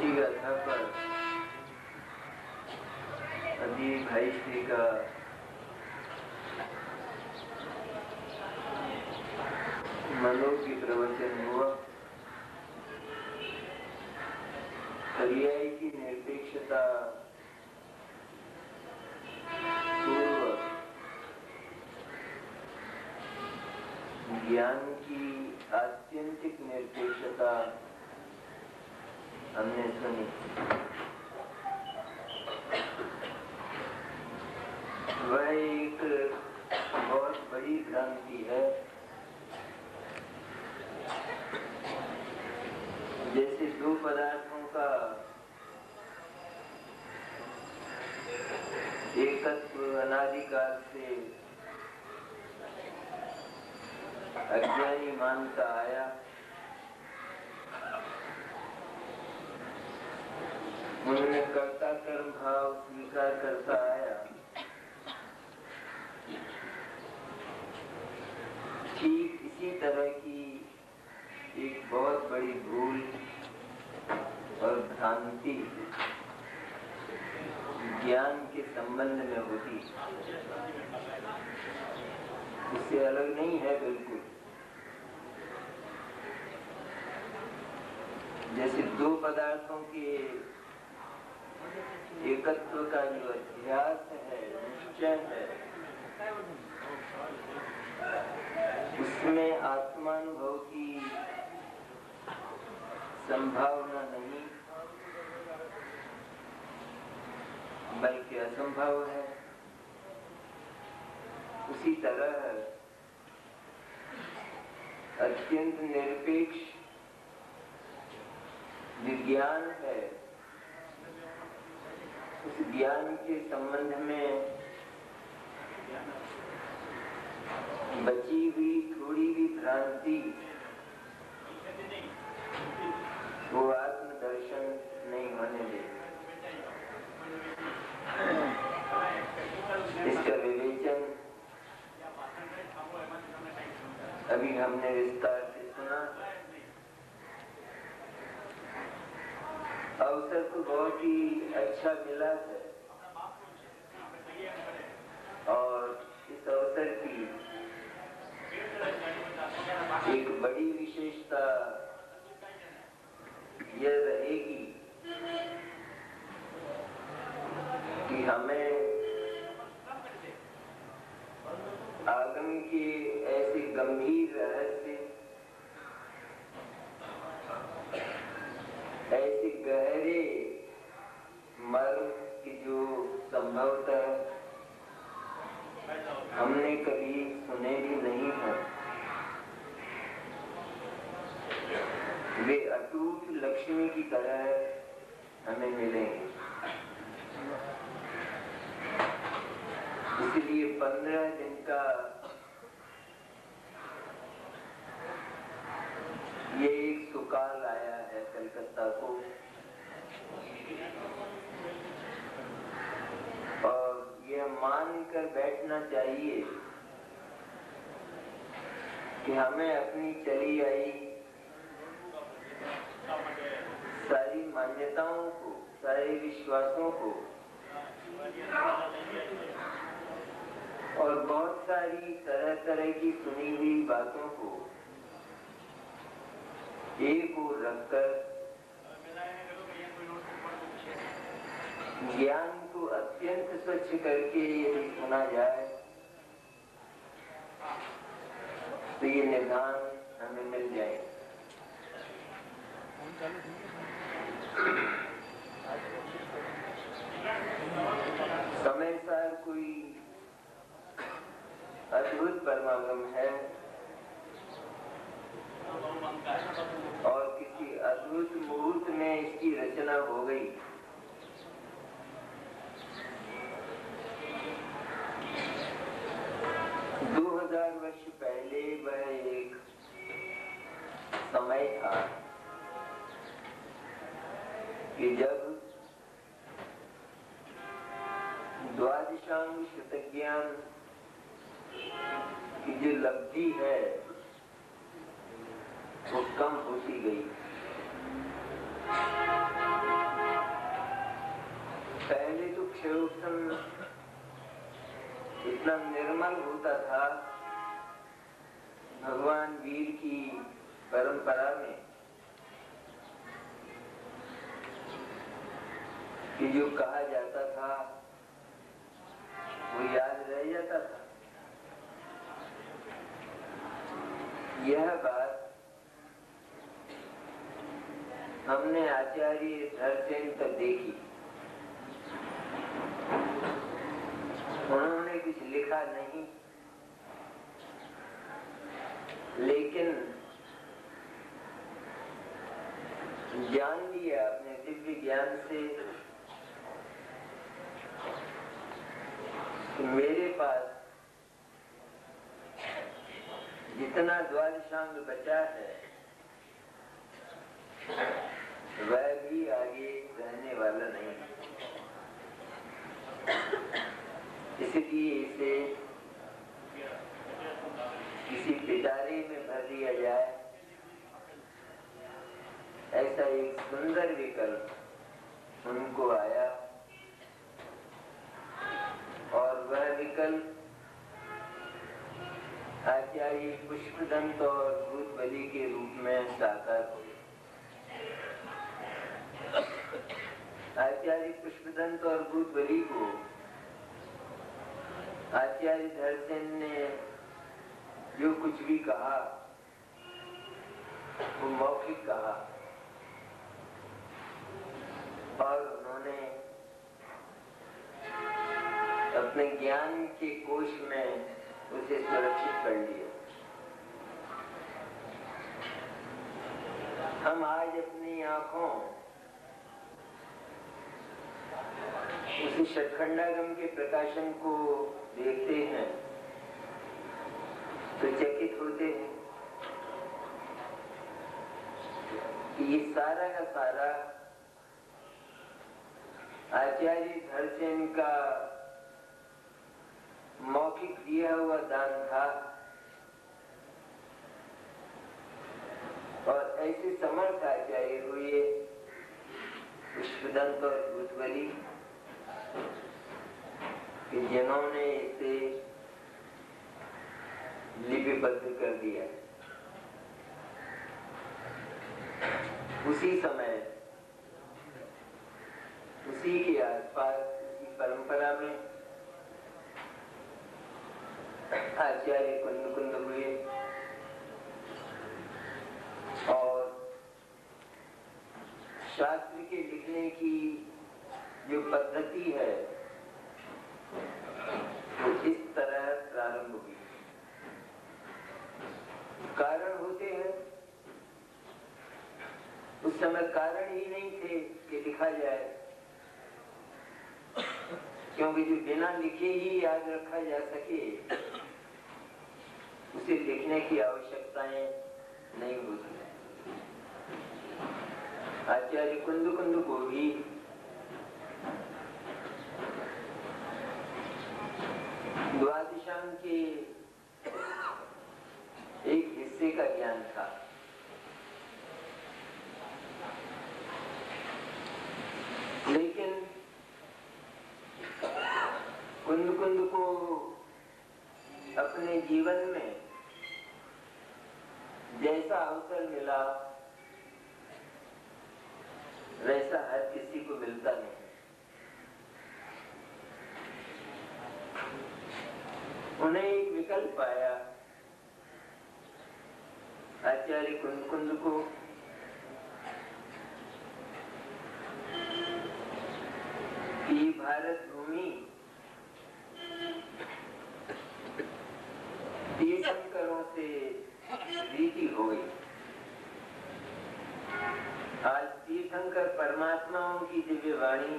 सृष्टि गाथा पर अभी 28 का मनोज्ञ प्रवचन हुआ। पर्याय की निरपेक्षता पूर्वक ज्ञान की आत्यंतिक निरपेक्षता हमने सुनी। वह एक बहुत बड़ी भ्रांति है। जैसे दो पदार्थों का एकत्व अनादिकाल से अज्ञानी मानता आया, उन्होंने कर्ता कर्म भाव स्वीकार करता आया। ठीक इसी तरह की एक बहुत बड़ी भूल और भ्रांति ज्ञान के संबंध में होती, इससे अलग नहीं है बिल्कुल। जैसे दो पदार्थों के एकत्व का जो अध्यास है, निश्चय है, उसमें आत्मानुभव की संभावना नहीं बल्कि असंभव है। उसी तरह अत्यंत निरपेक्ष विज्ञान है, उस ज्ञान के संबंध में बची हुई थोड़ी भी भ्रांति वो आत्मदर्शन नहीं होने दे। इसका विवेचन अभी हमने विस्तार से सुना। अवसर तो बहुत ही अच्छा मिला है और इस अवसर की एक बड़ी विशेषता यह रहेगी कि हमें आगम के ऐसे गंभीर रहस्य, ऐसे गहरे मर्म की जो संभवतः हमने कभी सुने भी नहीं है, वे अटूट लक्ष्मी की तरह हमें मिलेंगे। इसलिए 15 दिन का ये एक सुकाल आया है कलकत्ता को, और यह मान कर बैठना चाहिए कि हमें अपनी चली आई सारी मान्यताओं को, सारे विश्वासों को और बहुत सारी तरह तरह की सुनी हुई बातों को एक ओर रखकर ज्ञान को अत्यंत स्वच्छ करके यदि सुना जाए तो ये निदान हमें मिल जाए। समय सार कोई अद्भुत परमागम है और किसी अद्भुत मुहूर्त में इसकी रचना हो गई। दो 2000 वर्ष पहले वह एक समय था कि जब द्वादशांग शतज्ञान की जो लब्धि है वो कम होती गई। पहले तो क्षयोत्सव इतना निर्मल होता था भगवान वीर की परंपरा में कि जो कहा जाता था वो याद रह जाता था। यह बात हमने आचार्य धरसेन तक देखी। उन्होंने कुछ लिखा नहीं, लेकिन जान लिया अपने दिव्य ज्ञान से कि मेरे पास जितना द्वादशांग बचा है वह भी आगे रहने वाला नहीं, इसलिए इसे किसी पिटारे में भर दिया जाए, ऐसा एक सुंदर विकल्प उनको आया। और वह विकल्प आचार्य पुष्पदंत और भूतबली के रूप में साकार हुए। आचार्य पुष्पदंत और भूतबली को आचार्य धरसेन ने जो कुछ भी कहा वो मौखिक कहा और उन्होंने अपने ज्ञान के कोश में उसे सुरक्षित कर लिया। हम आज अपनी आंखों उसी षटखंडागम के प्रकाशन को देखते हैं तो चकित होते हैं कि ये सारा का सारा आचार्य धरसेन का मौखिक दिया हुआ दान था। और ऐसे समर्थ आचार्य हुए पुष्पदंत और भूतबली कि जिन्होंने इसे लिपिबद्ध कर दिया। उसी समय उसी के आसपास उसी परंपरा में आचार्य कुंद हुए और शास्त्र के लिखने की जो पद्धति है वो इस तरह प्रारंभ हुई। कारण होते हैं, उस समय कारण ही नहीं थे कि लिखा जाए, क्योंकि जो बिना लिखे ही याद रखा जा सके उसे लिखने की आवश्यकताएं नहीं होती। आचार्य कुंद को भी द्वादशांग के एक हिस्से का ज्ञान था, लेकिन कुंद को अपने जीवन में जैसा अवसर मिला वैसा हर किसी को मिलता नहीं। उन्हें एक विकल्प आया आचार्य कुंद को कि भारत भूमि तीर्थंकरों से रीति हो गई। आज तीर्थंकर परमात्माओं की दिव्य वाणी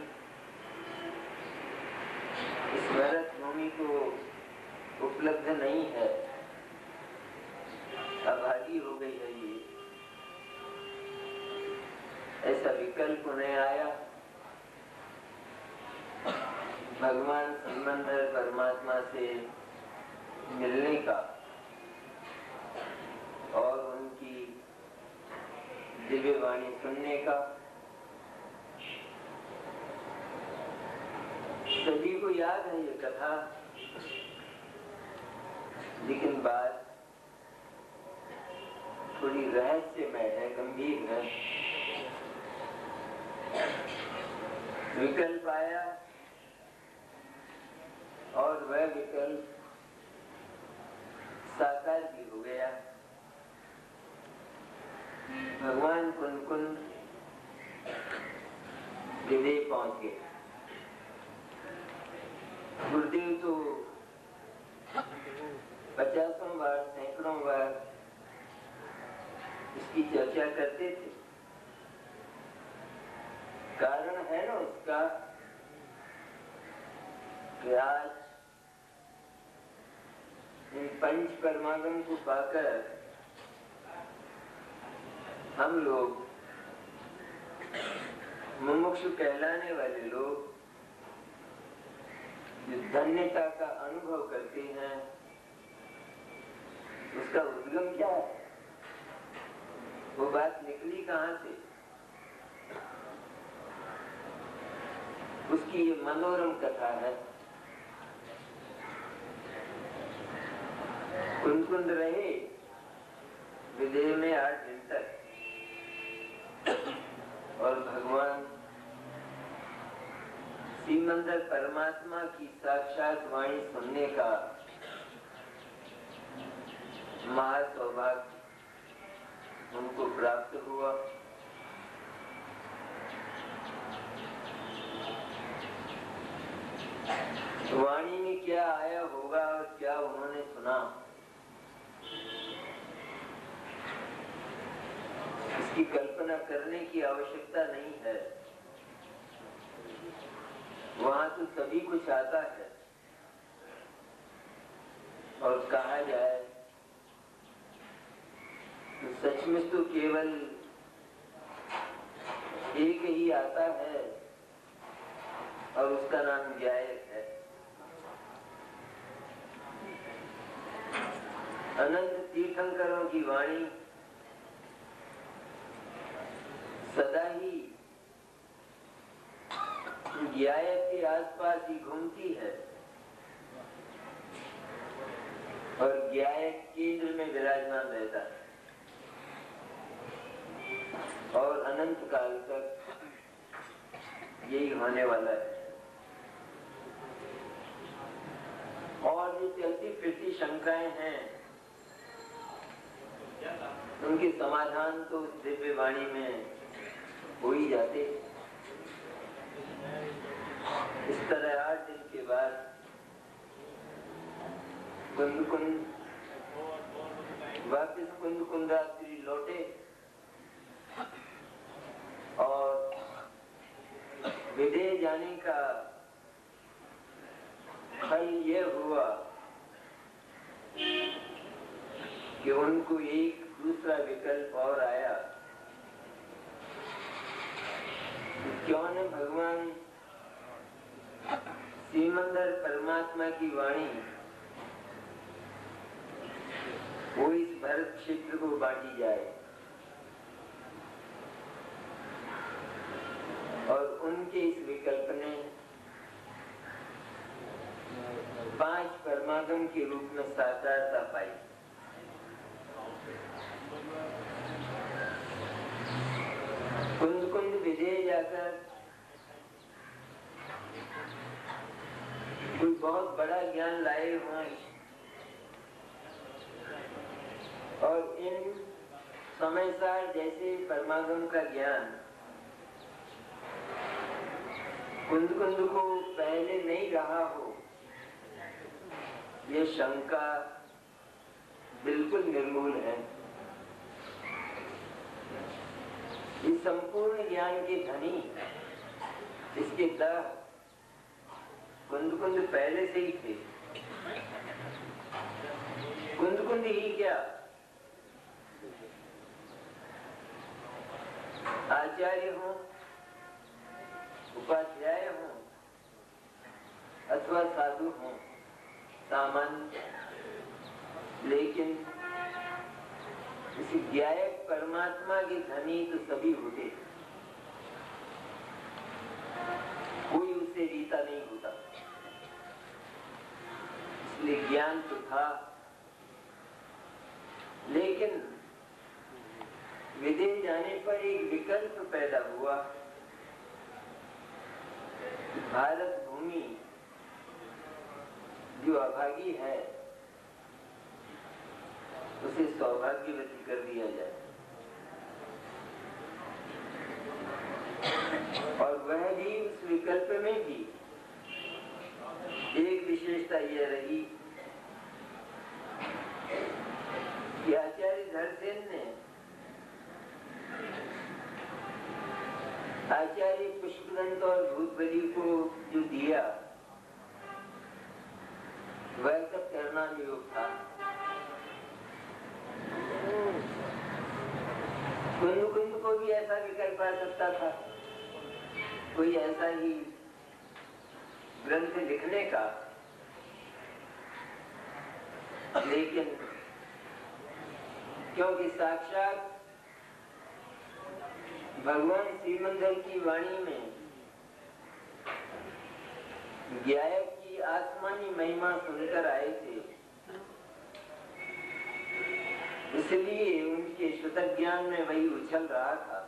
इस भारत भूमि को उपलब्ध नहीं है, अभागी हो गई है ये, ऐसा विकल्प उन्हें आया। भगवान संबंधर परमात्मा से मिलने का और उनकी दिव्य वाणी सुनने का। सभी को याद है ये कथा, लेकिन बात थोड़ी रहस्यमय है, गंभीर है। विकल्प आया और वह विकल्प साकार भी हो गया। भगवान कुंद विदेह पहुंच गए। गुरुदेव तो 50 बार, सैकड़ों बार इसकी चर्चा करते थे। कारण है ना उसका कि आज इन पंच परमागम को पाकर हम लोग मुमुक्षु कहलाने वाले लोग जो धन्यता का अनुभव करते हैं, उसका उद्गम क्या है? वो बात निकली कहां से? उसकी ये मनोरम कथा है। कुंद रहे विदेह में 8 दिन तक और भगवान श्रीमंदर परमात्मा की साक्षात वाणी सुनने का महासौभाग्य उनको प्राप्त हुआ। वाणी में क्या आया होगा और क्या उन्होंने सुना, इसकी कल्पना करने की आवश्यकता नहीं है। वहां तो सभी कुछ आता है और कहा जाए तो सचमुच तो केवल एक ही आता है और उसका नाम गायक है। अनंत तीर्थंकरों की वाणी सदा ही गायक के आसपास ही घूमती है और गायक केंद्र में विराजमान रहता है और अनंत काल तक यही होने वाला है। और जो चलती फिरती शंकाएं हैं, उनके समाधान तो दिव्य वाणी में हो ही जाते। इस तरह 8 दिन के बाद कुंद वापिस कुंदाद्री लौटे और विदेह जाने का फल यह हुआ कि उनको एक दूसरा विकल्प और आया। क्यों न भगवान श्रीमंदर परमात्मा की वाणी वो इस भरत क्षेत्र को बांटी जाए और उनके इस विकल्प ने 5 परमागम के रूप में साकारता पाई। कुंद विदेह जाकर कोई बहुत बड़ा ज्ञान लाए हुए और इन समय सार जैसे परमागम का ज्ञान कुंद को पहले नहीं रहा हो, ये शंका बिल्कुल निर्मूल है। इस संपूर्ण ज्ञान के धनी, इसके दह कुंद पहले से ही थे। कुंद ही क्या, आचार्य हो, उपाध्याय हो अथवा साधु हो, सामान्य, लेकिन इस गायक परमात्मा के धनी तो सभी होते, कोई उससे रीता नहीं होता। ज्ञान तो था, लेकिन विदेश जाने पर एक विकल्प पैदा हुआ। भारत भूमि जो अभागी है उसे सौभाग्यवती कर दिया जाए। और वह भी उस विकल्प में भी एक विशेषता यह रही कि आचार्य धरसेन ने आचार्य पुष्पदंत और भूतबली को जो दिया वह सब करना योग था। कुंद को भी ऐसा विकल्प आ सकता था, कोई ऐसा ही ग्रंथ लिखने का, लेकिन क्योंकि साक्षात भगवान श्रीमंदर की वाणी में गायक की आसमानी महिमा सुनकर आए थे, इसलिए उनके शुतक ज्ञान में वही उछल रहा था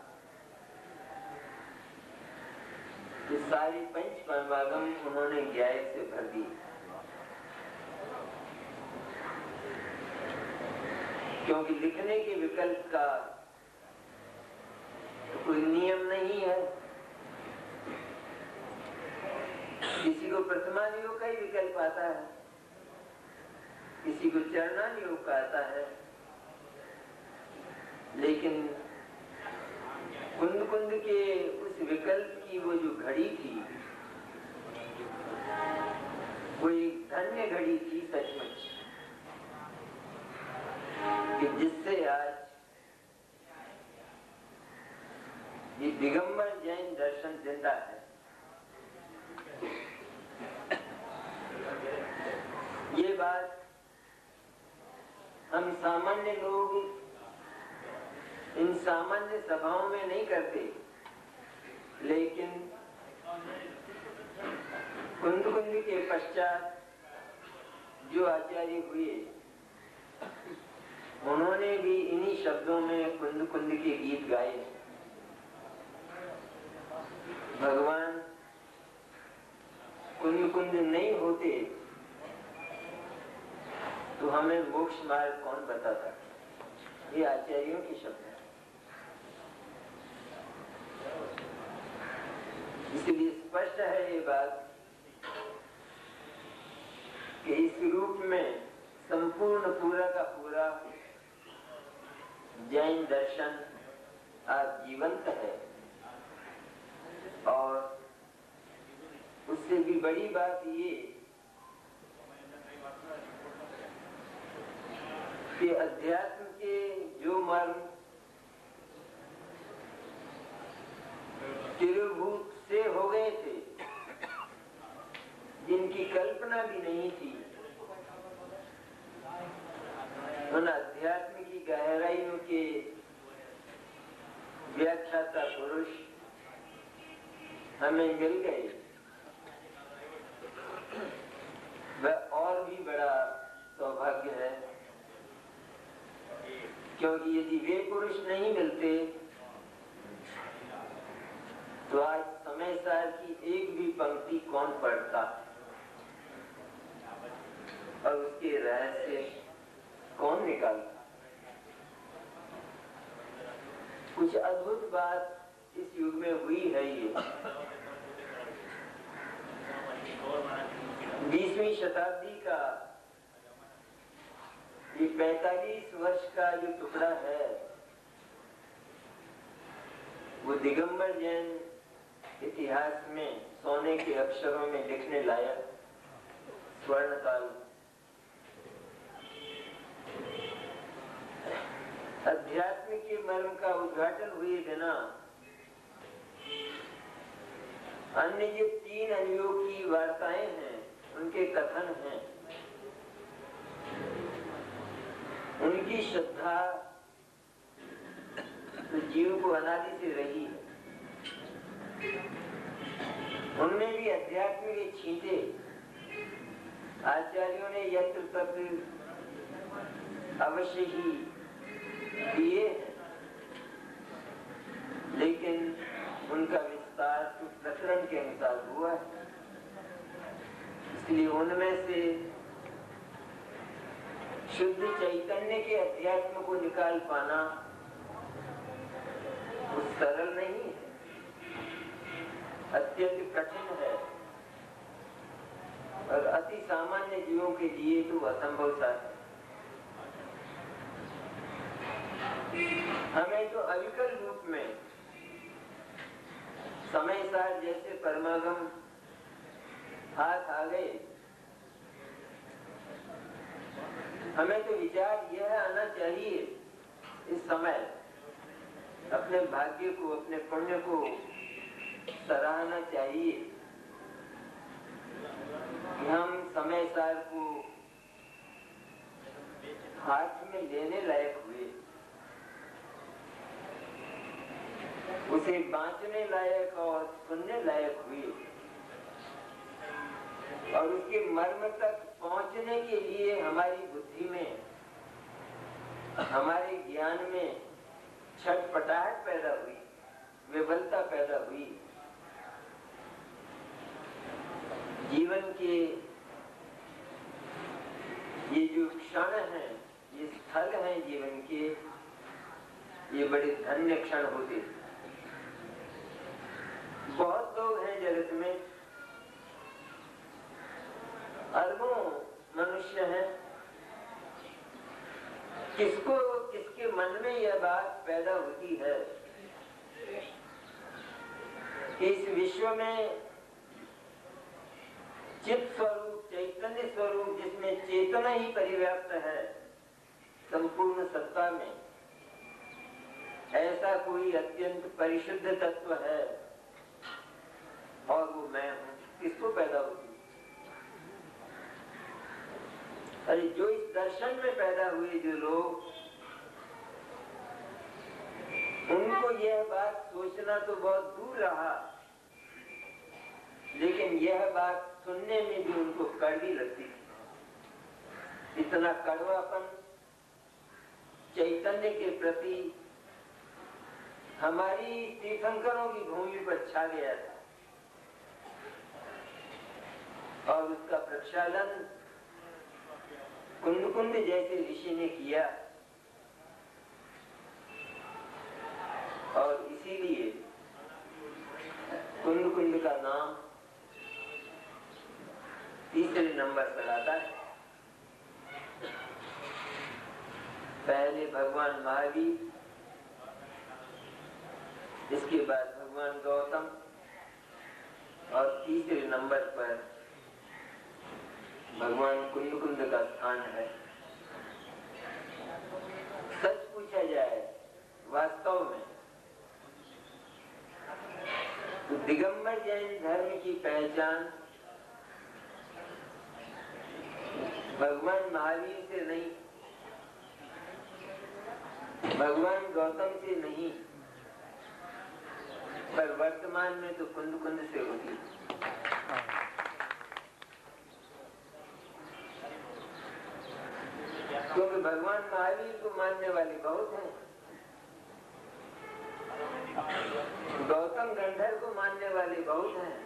कि सारी पंच परमागम उन्होंने गायक से भर दी। क्योंकि लिखने के विकल्प का तो कोई नियम नहीं है, किसी को प्रथमान योग का ही विकल्प आता है, किसी को चरणान योग का आता है, लेकिन कुंद के उस विकल्प की वो जो घड़ी थी वो एक धन्य घड़ी थी सचमुच, कि जिससे आज ये दिगंबर जैन दर्शन जिंदा है। ये बात हम सामान्य लोग इन सामान्य सभाओं में नहीं करते, लेकिन कुंद के पश्चात जो आचार्य हुए उन्होंने भी इन्हीं शब्दों में कुंद के गीत गाए। भगवान कुंद नहीं होते तो हमें मोक्ष मार्ग कौन बताता। ये आचार्यों के शब्द हैं। इसलिए स्पष्ट है ये बात कि इस रूप में संपूर्ण पूरा का पूरा जैन दर्शन आज जीवंत है। और उससे भी बड़ी बात ये कि अध्यात्म के जो मर्म तिरुभूत से हो गए थे, जिनकी कल्पना भी नहीं थी, उन अध्यात्म की गहराइयों के व्याख्याता पुरुष हमें मिल गए। वह और भी बड़ा सौभाग्य है, क्योंकि यदि वे पुरुष नहीं मिलते तो आज समय सार की एक भी पंक्ति कौन पढ़ता और उसके रहस्य कौन निकालता। कुछ अद्भुत बात इस युग में हुई है। ये 20वीं शताब्दी का ये 45 वर्ष का जो टुकड़ा है वो दिगंबर जैन इतिहास में सोने के अक्षरों में लिखने लायक स्वर्णकाल। अध्यात्म के मर्म का उद्घाटन हुए बिना अन्य जो 3 अनुयोग की वार्ताएं हैं, उनके कथन हैं, उनकी श्रद्धा तो जीव को अनादि से रही है। उनमें भी अध्यात्म के छींटे आचार्यों ने यत्र तत्र अवश्य ही दिए हैं, लेकिन उनका विस्तार तो प्रकरण के अनुसार हुआ है। इसलिए उनमें से शुद्ध चैतन्य के अध्यात्म को निकाल पाना वो सरल नहीं है, अत्यंत कठिन है और अति सामान्य जीवों के लिए तो असंभव सा है। हमें तो अविकल रूप में समय सार जैसे परमागम हाथ आ गए, हमें तो विचार यह आना चाहिए इस समय, अपने भाग्य को, अपने पुण्य को सराहना चाहिए कि हम समय सार को हाथ में लेने लायक हुए, उसे बांचने लायक और सुनने लायक हुए और उसके मर्म तक पहुंचने के लिए हमारी बुद्धि में, हमारे ज्ञान में छटपटाहट पैदा हुई, विफलता पैदा हुई। जीवन के ये जो क्षण हैं, ये स्थल हैं जीवन के, ये बड़े धन्य क्षण होते। बहुत लोग हैं जगत में, अरबों मनुष्य हैं, किसके मन में यह बात पैदा होती है कि इस विश्व में चित्त स्वरूप, चैतन्य स्वरूप, जिसमें चेतना ही परिव्याप्त है संपूर्ण सत्ता में, ऐसा कोई अत्यंत परिशुद्ध तत्व है और वो मैं हूँ। किसको पैदा होती? अरे जो इस दर्शन में पैदा हुए जो लोग, उनको यह बात सोचना तो बहुत दूर रहा, लेकिन यह बात सुनने में भी उनको कड़वी लगती थी। इतना कड़वापन चैतन्य के प्रति हमारी तीर्थंकरों की भूमि पर छा गया था और उसका प्रक्षालन कुंद कुंद जैसे ऋषि ने किया और इसीलिए कुंद कुंद का नाम तीसरे नंबर पर आता है। पहले भगवान महावीर, इसके बाद भगवान गौतम और तीसरे नंबर पर भगवान कुंद कुंद का स्थान है। सच पूछा जाए वास्तव में तो दिगंबर जैन धर्म की पहचान भगवान महावीर से नहीं, भगवान गौतम से नहीं, पर वर्तमान में तो कुंद कुंद से होती। क्योंकि भगवान महावीर को मानने वाले बहुत हैं, गौतम गंधर को मानने वाले बहुत हैं,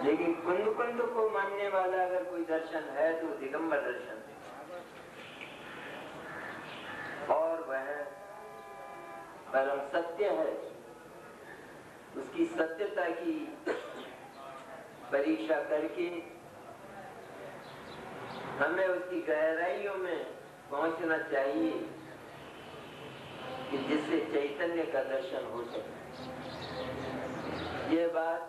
लेकिन कुंद कुंद को मानने वाला अगर कोई दर्शन है तो दिगंबर दर्शन है। और वह परम सत्य है, उसकी सत्यता की परीक्षा करके हमें उसकी गहराइयों में पहुंचना चाहिए कि जिससे चैतन्य का दर्शन हो सके। यह बात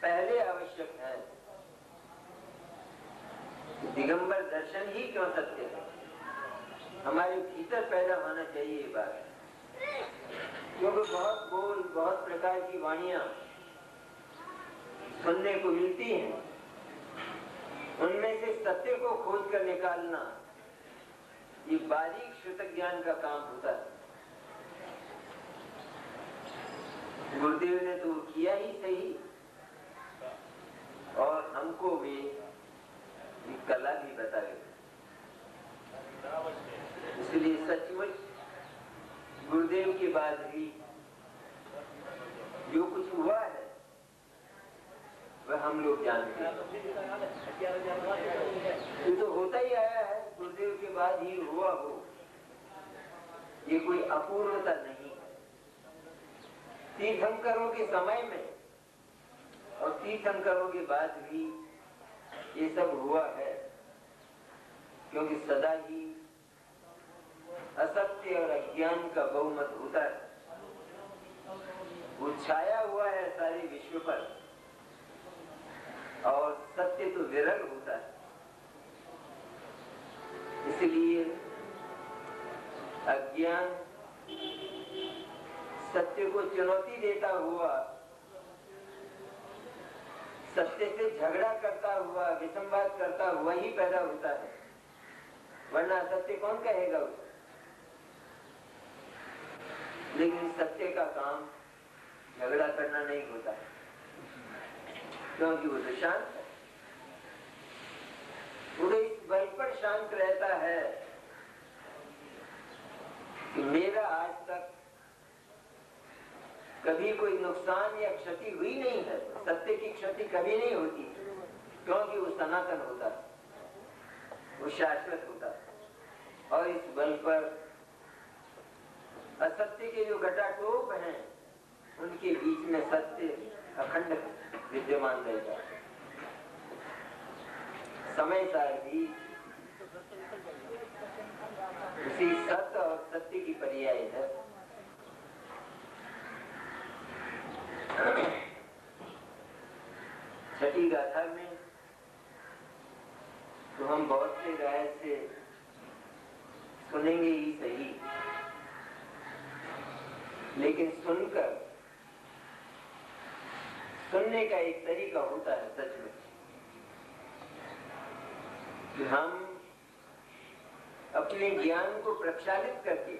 पहले आवश्यक है। दिगंबर दर्शन ही क्यों सत्य है, हमारे भीतर पैदा होना चाहिए ये बात। क्योंकि बहुत प्रकार की वाणियां सुनने को मिलती हैं, उनमें से सत्य को खोज कर निकालना ये बारीक श्रुत ज्ञान का काम होता है। गुरुदेव ने तो किया ही सही, और हमको भी कला भी बतावे। इसलिए सचमुच गुरुदेव के बाद भी जो कुछ हुआ है वह हम लोग जानते हैं। ये तो होता ही आया है, गुरुदेव के बाद ही हुआ हो, ये कोई अपूर्वता नहीं है। तीर्थंकरों के समय में और तीर्थंकरों के बाद भी ये सब हुआ है, क्योंकि सदा ही असत्य और अज्ञान का बहुमत होता है, वो छाया हुआ है सारे विश्व पर, और सत्य तो विरल होता है। इसलिए अज्ञान सत्य को चुनौती देता हुआ, सत्य से झगड़ा करता हुआ, विसंवाद करता हुआ ही पैदा होता है, वरना सत्य कौन कहेगा उसे। लेकिन सत्य का काम झगड़ा करना नहीं होता, क्योंकि वो तो शांत है, वो इस बल पर शांत रहता है कि मेरा आज तक कभी कोई नुकसान या क्षति हुई नहीं है। सत्य की क्षति कभी नहीं होती, क्योंकि वो सनातन होता है, वो शाश्वत होता है। और इस बल पर असत्य के जो घटाटोप हैं, उनके बीच में सत्य अखंड विद्यमान रहता है। समय सार भी उसी सत्य और सत्य की पर्याय है। छठी गाथा में तो हम बहुत से राय से सुनेंगे ही सही, लेकिन सुनने का एक तरीका होता है सच में, कि हम अपने ज्ञान को प्रक्षालित करके,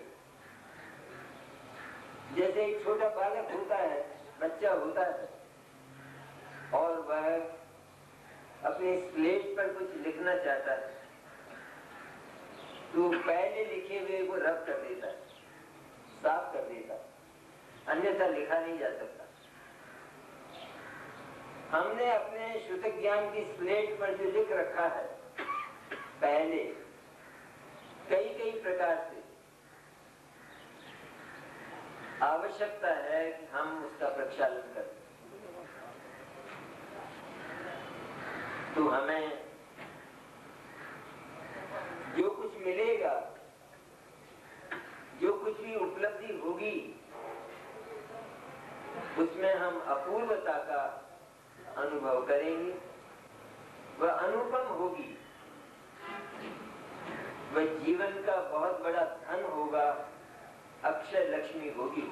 जैसे एक छोटा बालक होता है, बच्चा होता है, और वह अपने स्लेट पर कुछ लिखना चाहता है, तो पहले लिखे हुए को रब कर देता है, साफ कर देता है, अन्यथा लिखा नहीं जा सकता। हमने अपने शुद्ध ज्ञान की स्लेट पर जो लिख रखा है पहले कई प्रकार से, आवश्यकता है कि हम उसका प्रक्षालन करें। तो हमें जो कुछ मिलेगा, जो कुछ भी उपलब्धि होगी, उसमें हम अपूर्वता का अनुभव करेंगे, वह अनुपम होगी, वह जीवन का बहुत बड़ा धन होगा, अक्षय लक्ष्मी होगी।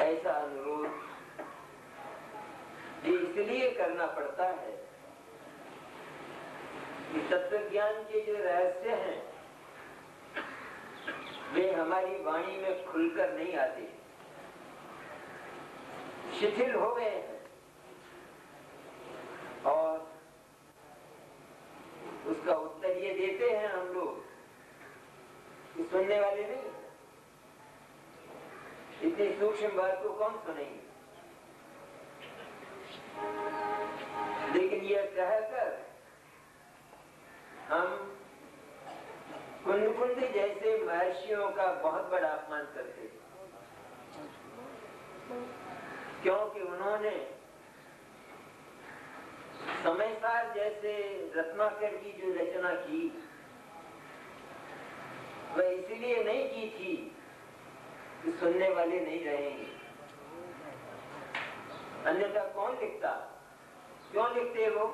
ऐसा अनुरोध इसलिए करना पड़ता है कि तत्व ज्ञान के जो रहस्य हैं वे हमारी वाणी में खुलकर नहीं आते, शिथिल हो गए हैं, और उसका उत्तर ये देते हैं हम लोग कि सुनने वाले नहीं, इतनी सूक्ष्म बात को कौन सुनेंगे। लेकिन यह कहकर हम कुंद जैसे महर्षियों का बहुत बड़ा अपमान करते हैं, क्योंकि उन्होंने समयसार जैसे रत्नाकर की जो रचना की, वह इसलिए नहीं की थी कि सुनने वाले नहीं रहेंगे, अन्यथा कौन लिखता, क्यों लिखते वो।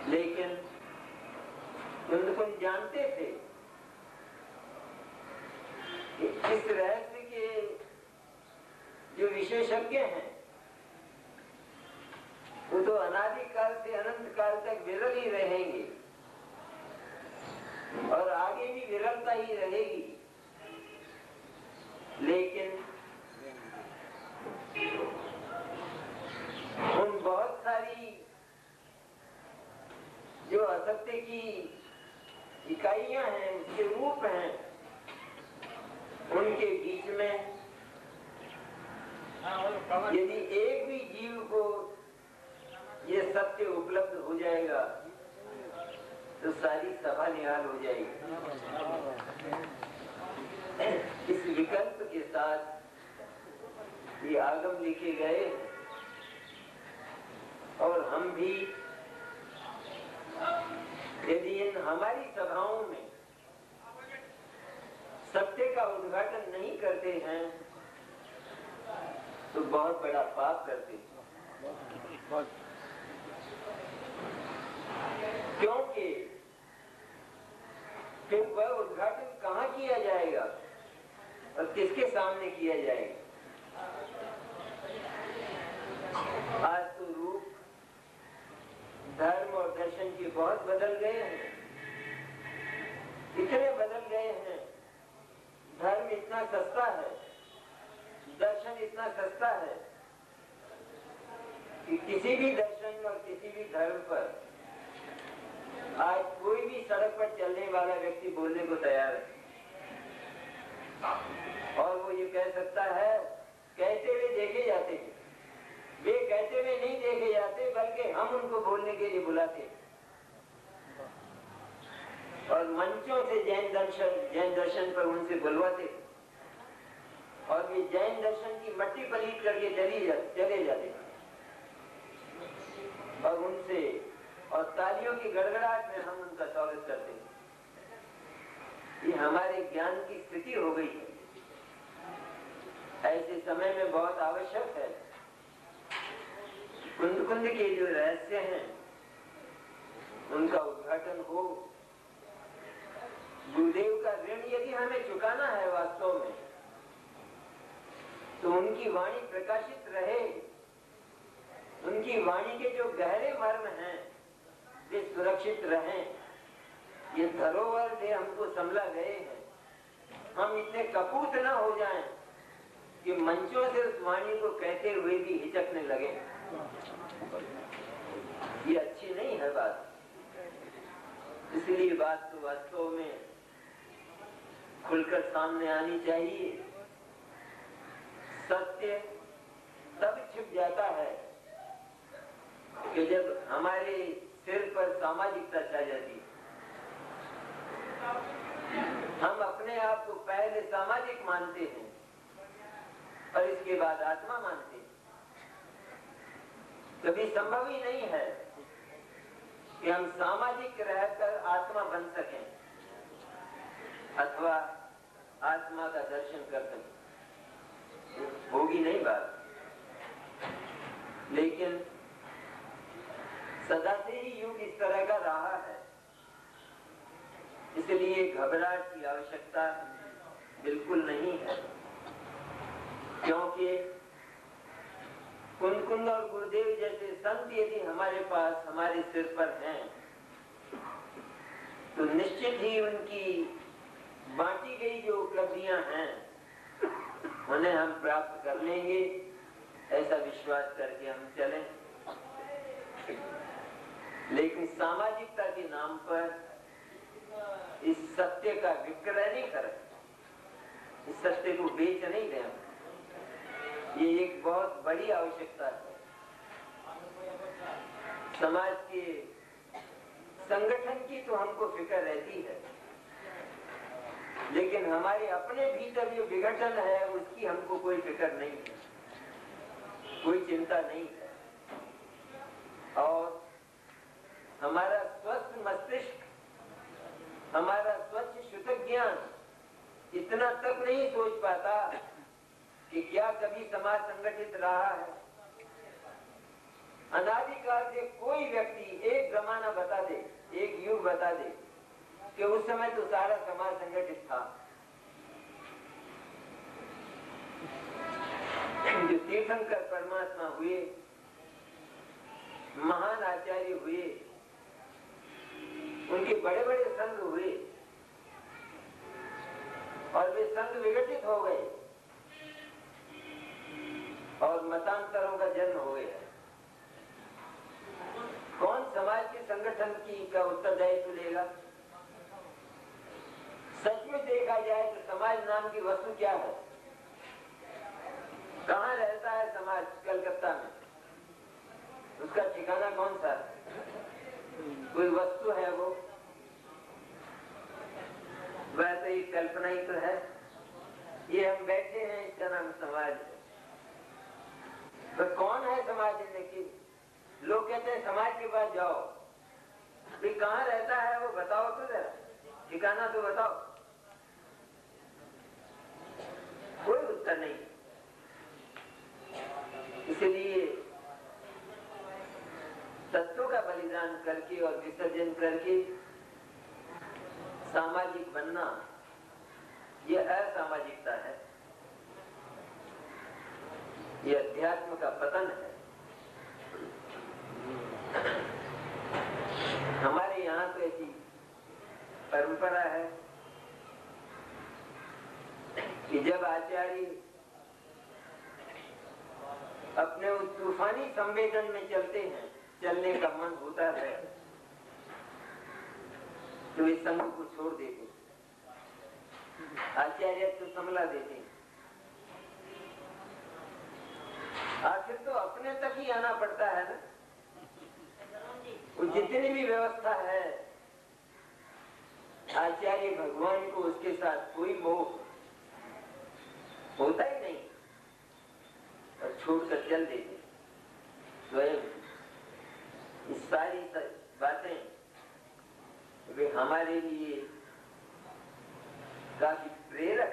लेकिन कुंद जानते थे कि इस रहस्य के जो विशेषज्ञ हैं वो तो अनादिकाल से अनंत काल तक विरल ही रहेंगे, और आगे भी विरलता ही रहेगी। लेकिन बहुत सारी जो असत्य की इकाइयां हैं, उसके रूप हैं, उनके बीच में यदि एक भी जीव को ये सत्य उपलब्ध हो जाएगा तो सारी सभा निहाल हो जाएगी। इस विकल्प के साथ ये आगम लिखे गए और हम भी यदि इन हमारी सभाओं में सत्य का उद्घाटन नहीं करते हैं तो बहुत बड़ा पाप करते हैं। क्योंकि फिर वह उद्घाटन कहाँ किया जाएगा और किसके सामने किया जाएगा? आज तो रूप धर्म और दर्शन के बहुत बदल गए हैं, इतने बदल गए हैं। धर्म इतना सस्ता है, दर्शन इतना सस्ता है कि किसी भी दर्शन और किसी भी धर्म पर आज कोई भी सड़क पर चलने वाला व्यक्ति बोलने को तैयार है और वो ये कह सकता है, कहते हुए देखे जाते हैं। वे कहते हुए नहीं देखे जाते बल्कि हम उनको बोलने के लिए बुलाते हैं। और मंचों से जैन दर्शन पर उनसे बुलवाते और वे जैन दर्शन की मट्टी पलीट करके चले जाते और उनसे और तालियों की गड़गड़ाहट में हम उनका स्वागत करते हैं। ये हमारे ज्ञान की स्थिति हो गई है। ऐसे समय में बहुत आवश्यक है कुंद कुंद के जो रहस्य हैं उनका उद्घाटन हो। गुरुदेव का ऋण यदि हमें चुकाना है वास्तव में तो उनकी वाणी प्रकाशित रहे, उनकी वाणी के जो गहरे मर्म हैं वे सुरक्षित रहें। ये धरोहर से हमको संभला गए हैं, हम इतने कपूत न हो जाएं कि मंचों से उस वाणी को कहते हुए भी हिचकने लगे। ये अच्छी नहीं है बात। इसलिए बात तो वास्तव में खुलकर सामने आनी चाहिए। सत्य तब छिप जाता है कि जब हमारे सिर पर सामाजिकता छा जाती है। हम अपने आप को पहले सामाजिक मानते हैं और इसके बाद आत्मा मानते हैं। कभी संभव ही नहीं है कि हम सामाजिक रहकर आत्मा बन सकें अथवा आत्मा का दर्शन कर सकें। होगी नहीं बात। लेकिन सदा से ही युग इस तरह का रहा है, इसलिए घबराहट की आवश्यकता बिल्कुल नहीं है। क्योंकि कुंद और गुरुदेव जैसे संत यदि हमारे पास हमारे सिर पर हैं तो निश्चित ही उनकी बांटी गई जो उपलब्धियां हैं उन्हें हम प्राप्त कर लेंगे, ऐसा विश्वास करके हम चलें। लेकिन सामाजिकता के नाम पर इस सत्य का विक्रय नहीं करें, इस सत्य को बेच नहीं दें। ये एक बहुत बड़ी आवश्यकता है। समाज के संगठन की तो हमको फिक्र रहती है, लेकिन हमारे अपने भीतर जो विघटन है उसकी हमको कोई फिक्र नहीं है, कोई चिंता नहीं है। और हमारा स्वस्थ मस्तिष्क, हमारा स्वच्छ शुद्ध ज्ञान इतना तक नहीं सोच पाता कि क्या कभी समाज संगठित रहा है। अनादिकाल से कोई व्यक्ति एक जमाना बता दे, एक युग बता दे कि उस समय तो सारा समाज संगठित था। जो तीर्थंकर परमात्मा हुए, महान आचार्य हुए, उनके बड़े बड़े संघ हुए और वे संघ विघटित हो गए और मतांतरों का जन्म हो गया। संगठन की का उत्तरदायित्व लेगा। सच में देखा जाए तो समाज नाम की वस्तु क्या है? कहाँ रहता है समाज? कलकत्ता में। उसका ठिकाना कौन सा? कोई वस्तु है वो? वह तो एक कल्पना ही तो है। ये हम बैठे हैं, इसका नाम समाज है। तो कौन है समाज की? लोग कहते हैं समाज के पास जाओ, भी कहाँ रहता है वो बताओ तो जरा, ठिकाना तो बताओ। कोई उत्तर नहीं। इसलिए तत्वों का बलिदान करके और विसर्जन करके सामाजिक बनना, यह असामाजिकता है, यह अध्यात्म का पतन है। हमारे यहाँ तो ऐसी परंपरा है कि जब आचार्य अपने उस तूफानी संवेदन में चलते हैं, चलने का मन होता है, तो इस संग को छोड़ देते, आचार्य तो संभला देते। आखिर तो अपने तक ही आना पड़ता है ना। वो जितनी भी व्यवस्था है, आचार्य भगवान को उसके साथ कोई मोह होता ही नहीं और छोड़कर चल देते। स्वयं इस सारी बातें वे हमारे लिए काफी प्रेरक।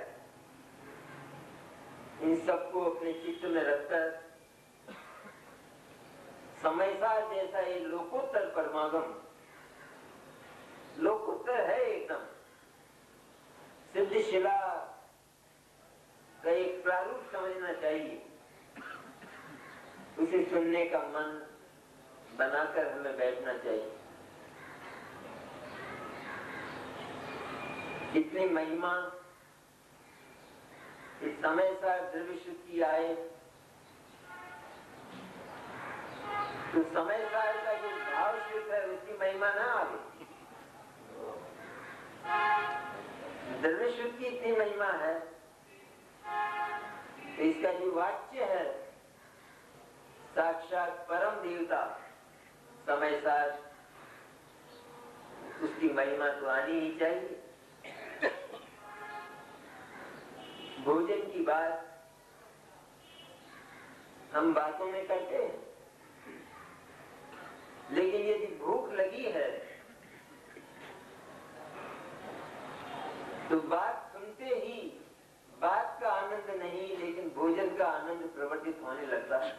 इन सबको अपने चित्त में रखकर समय सार जैसा ये लोकोत्तर परमागम, लोकोत्तर है एकदम, सिद्धिशिला का एक प्रारूप समझना चाहिए। उसे सुनने का मन बनाकर हमें बैठना चाहिए। कितनी महिमा इस समय सार द्रव्य शुद्धि आए, तो समय सार का जो भाव शुद्ध है उसकी महिमा ना आवे। द्रव्य शुद्ध की इतनी महिमा है, तो इसका जो वाच्य है साक्षात परम देवता समय सार, उसकी महिमा तो आनी ही चाहिए। भोजन की बात हम बातों में करते हैं, लेकिन यदि भूख लगी है तो बात सुनते ही बात का आनंद नहीं, लेकिन भोजन का आनंद प्रवर्तित होने लगता है।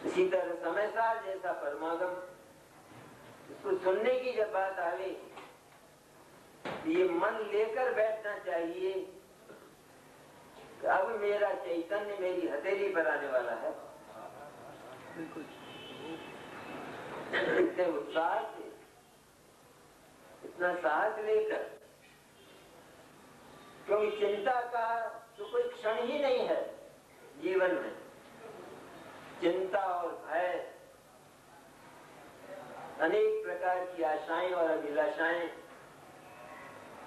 इसी तरह समय सार जैसा परमागम, इसको सुनने की जब बात आवे, ये मन लेकर बैठना चाहिए कि अब मेरा चैतन्य मेरी हथेली पर आने वाला है। इतने उत्साह से, इतना साहस लेकर, क्योंकि चिंता का तो कोई क्षण ही नहीं है जीवन में। चिंता और भय, अनेक प्रकार की आशाएं और अभिलाषाएं,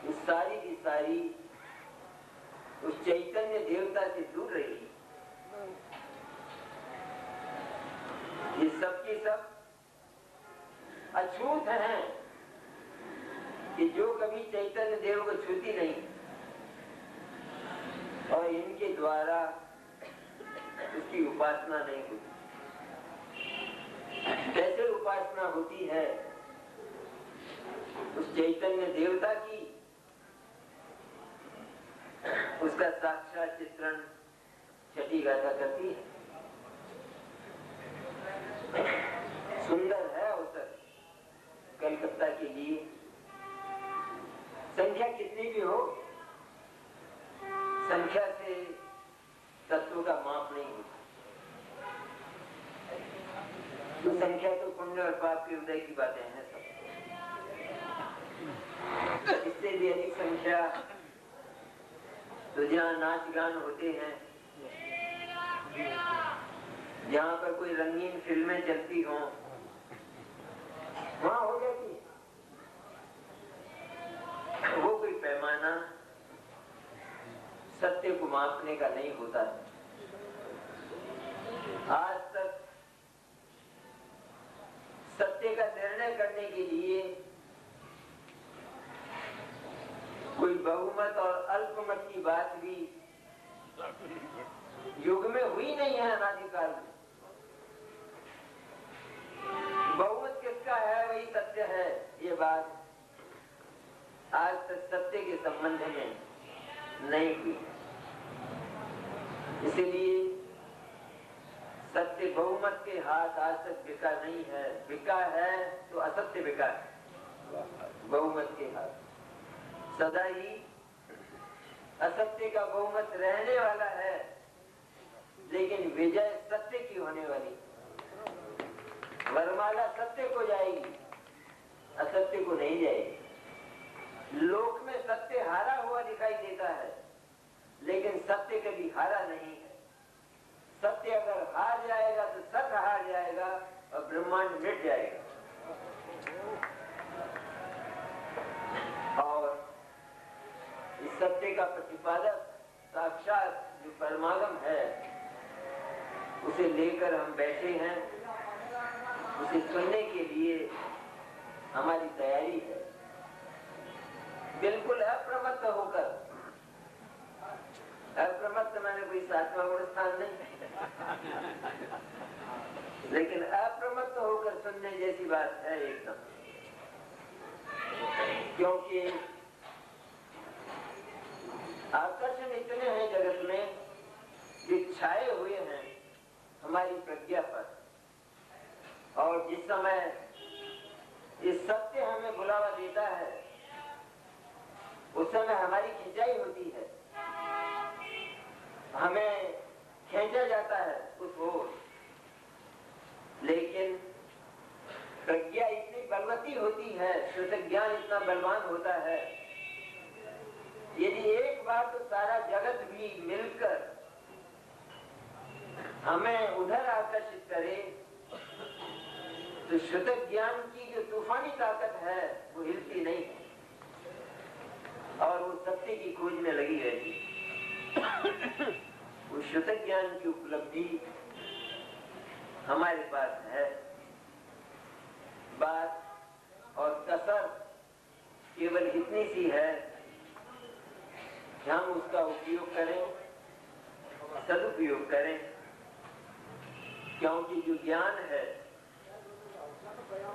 ये सारी की सारी उस चैतन्य देवता से दूर रही। ये सब की सब अछूत हैं कि जो कभी चैतन्य देव को छूती नहीं, और इनके द्वारा उसकी उपासना नहीं होती। कैसे उपासना होती है? उस चैतन्य देवता की, उसका साक्षात चित्रण छठी गाथा करती है। सुंदर है अवसर कलकत्ता के लिए। संख्या कितनी भी हो, संख्या से तत्व का माप नहीं होता। तो संख्या तो पुण्य और पाप के उदय की बातें हैं सब। इससे भी अधिक संख्या तो जहाँ नाच गान होते हैं, जहाँ पर कोई रंगीन फिल्में चलती हों, मापने का नहीं होता है। आज तक सत्य का निर्णय करने के लिए कोई बहुमत और अल्पमत की बात भी युग में हुई नहीं है। अनादिकाल में बहुमत किसका है वही सत्य है, ये बात आज तक सत्य के संबंध में नहीं हुई। इसलिए सत्य बहुमत के हाथ आज तक बिका नहीं है। बिका है तो असत्य बिका है, बहुमत के हाथ सदा ही असत्य का बहुमत रहने वाला है, लेकिन विजय सत्य की होने वाली। वरमाला सत्य को जाएगी, असत्य को नहीं जाएगी। लोक में सत्य हारा हुआ दिखाई देता है, लेकिन सत्य कभी हारा नहीं है। सत्य अगर हार जाएगा तो सत्य हार जाएगा और ब्रह्मांड मिट जाएगा। और इस सत्य का प्रतिपादक साक्षात जो परमागम है, उसे लेकर हम बैठे हैं। उसे सुनने के लिए हमारी तैयारी है, बिल्कुल अप्रमत्त होकर। अप्रमत्त मैंने कोई सातवां गुण स्थान नहीं, लेकिन अप्रमत्त होकर सुनने जैसी बात है एकदम। क्योंकि आकर्षण इतने हैं जगत में जो छाए हुए हैं हमारी प्रज्ञा पर, और जिस समय इस सत्य हमें बुलावा देता है उस समय हमारी खिंचाई होती है, हमें खींचा जाता है उस ओर। लेकिन प्रज्ञा इतनी बलवती होती है, श्रुत ज्ञान इतना बलवान होता है, यदि एक बार तो सारा जगत भी मिलकर हमें उधर आकर्षित करे तो श्रुत ज्ञान की जो तूफानी ताकत है वो हिलती नहीं है और वो सत्य की खोज में लगी रहती। वो श्रुत ज्ञान की उपलब्धि हमारे पास है। बात और कसर केवल इतनी सी है कि हम उसका उपयोग करें, सदुपयोग करें। क्योंकि जो ज्ञान है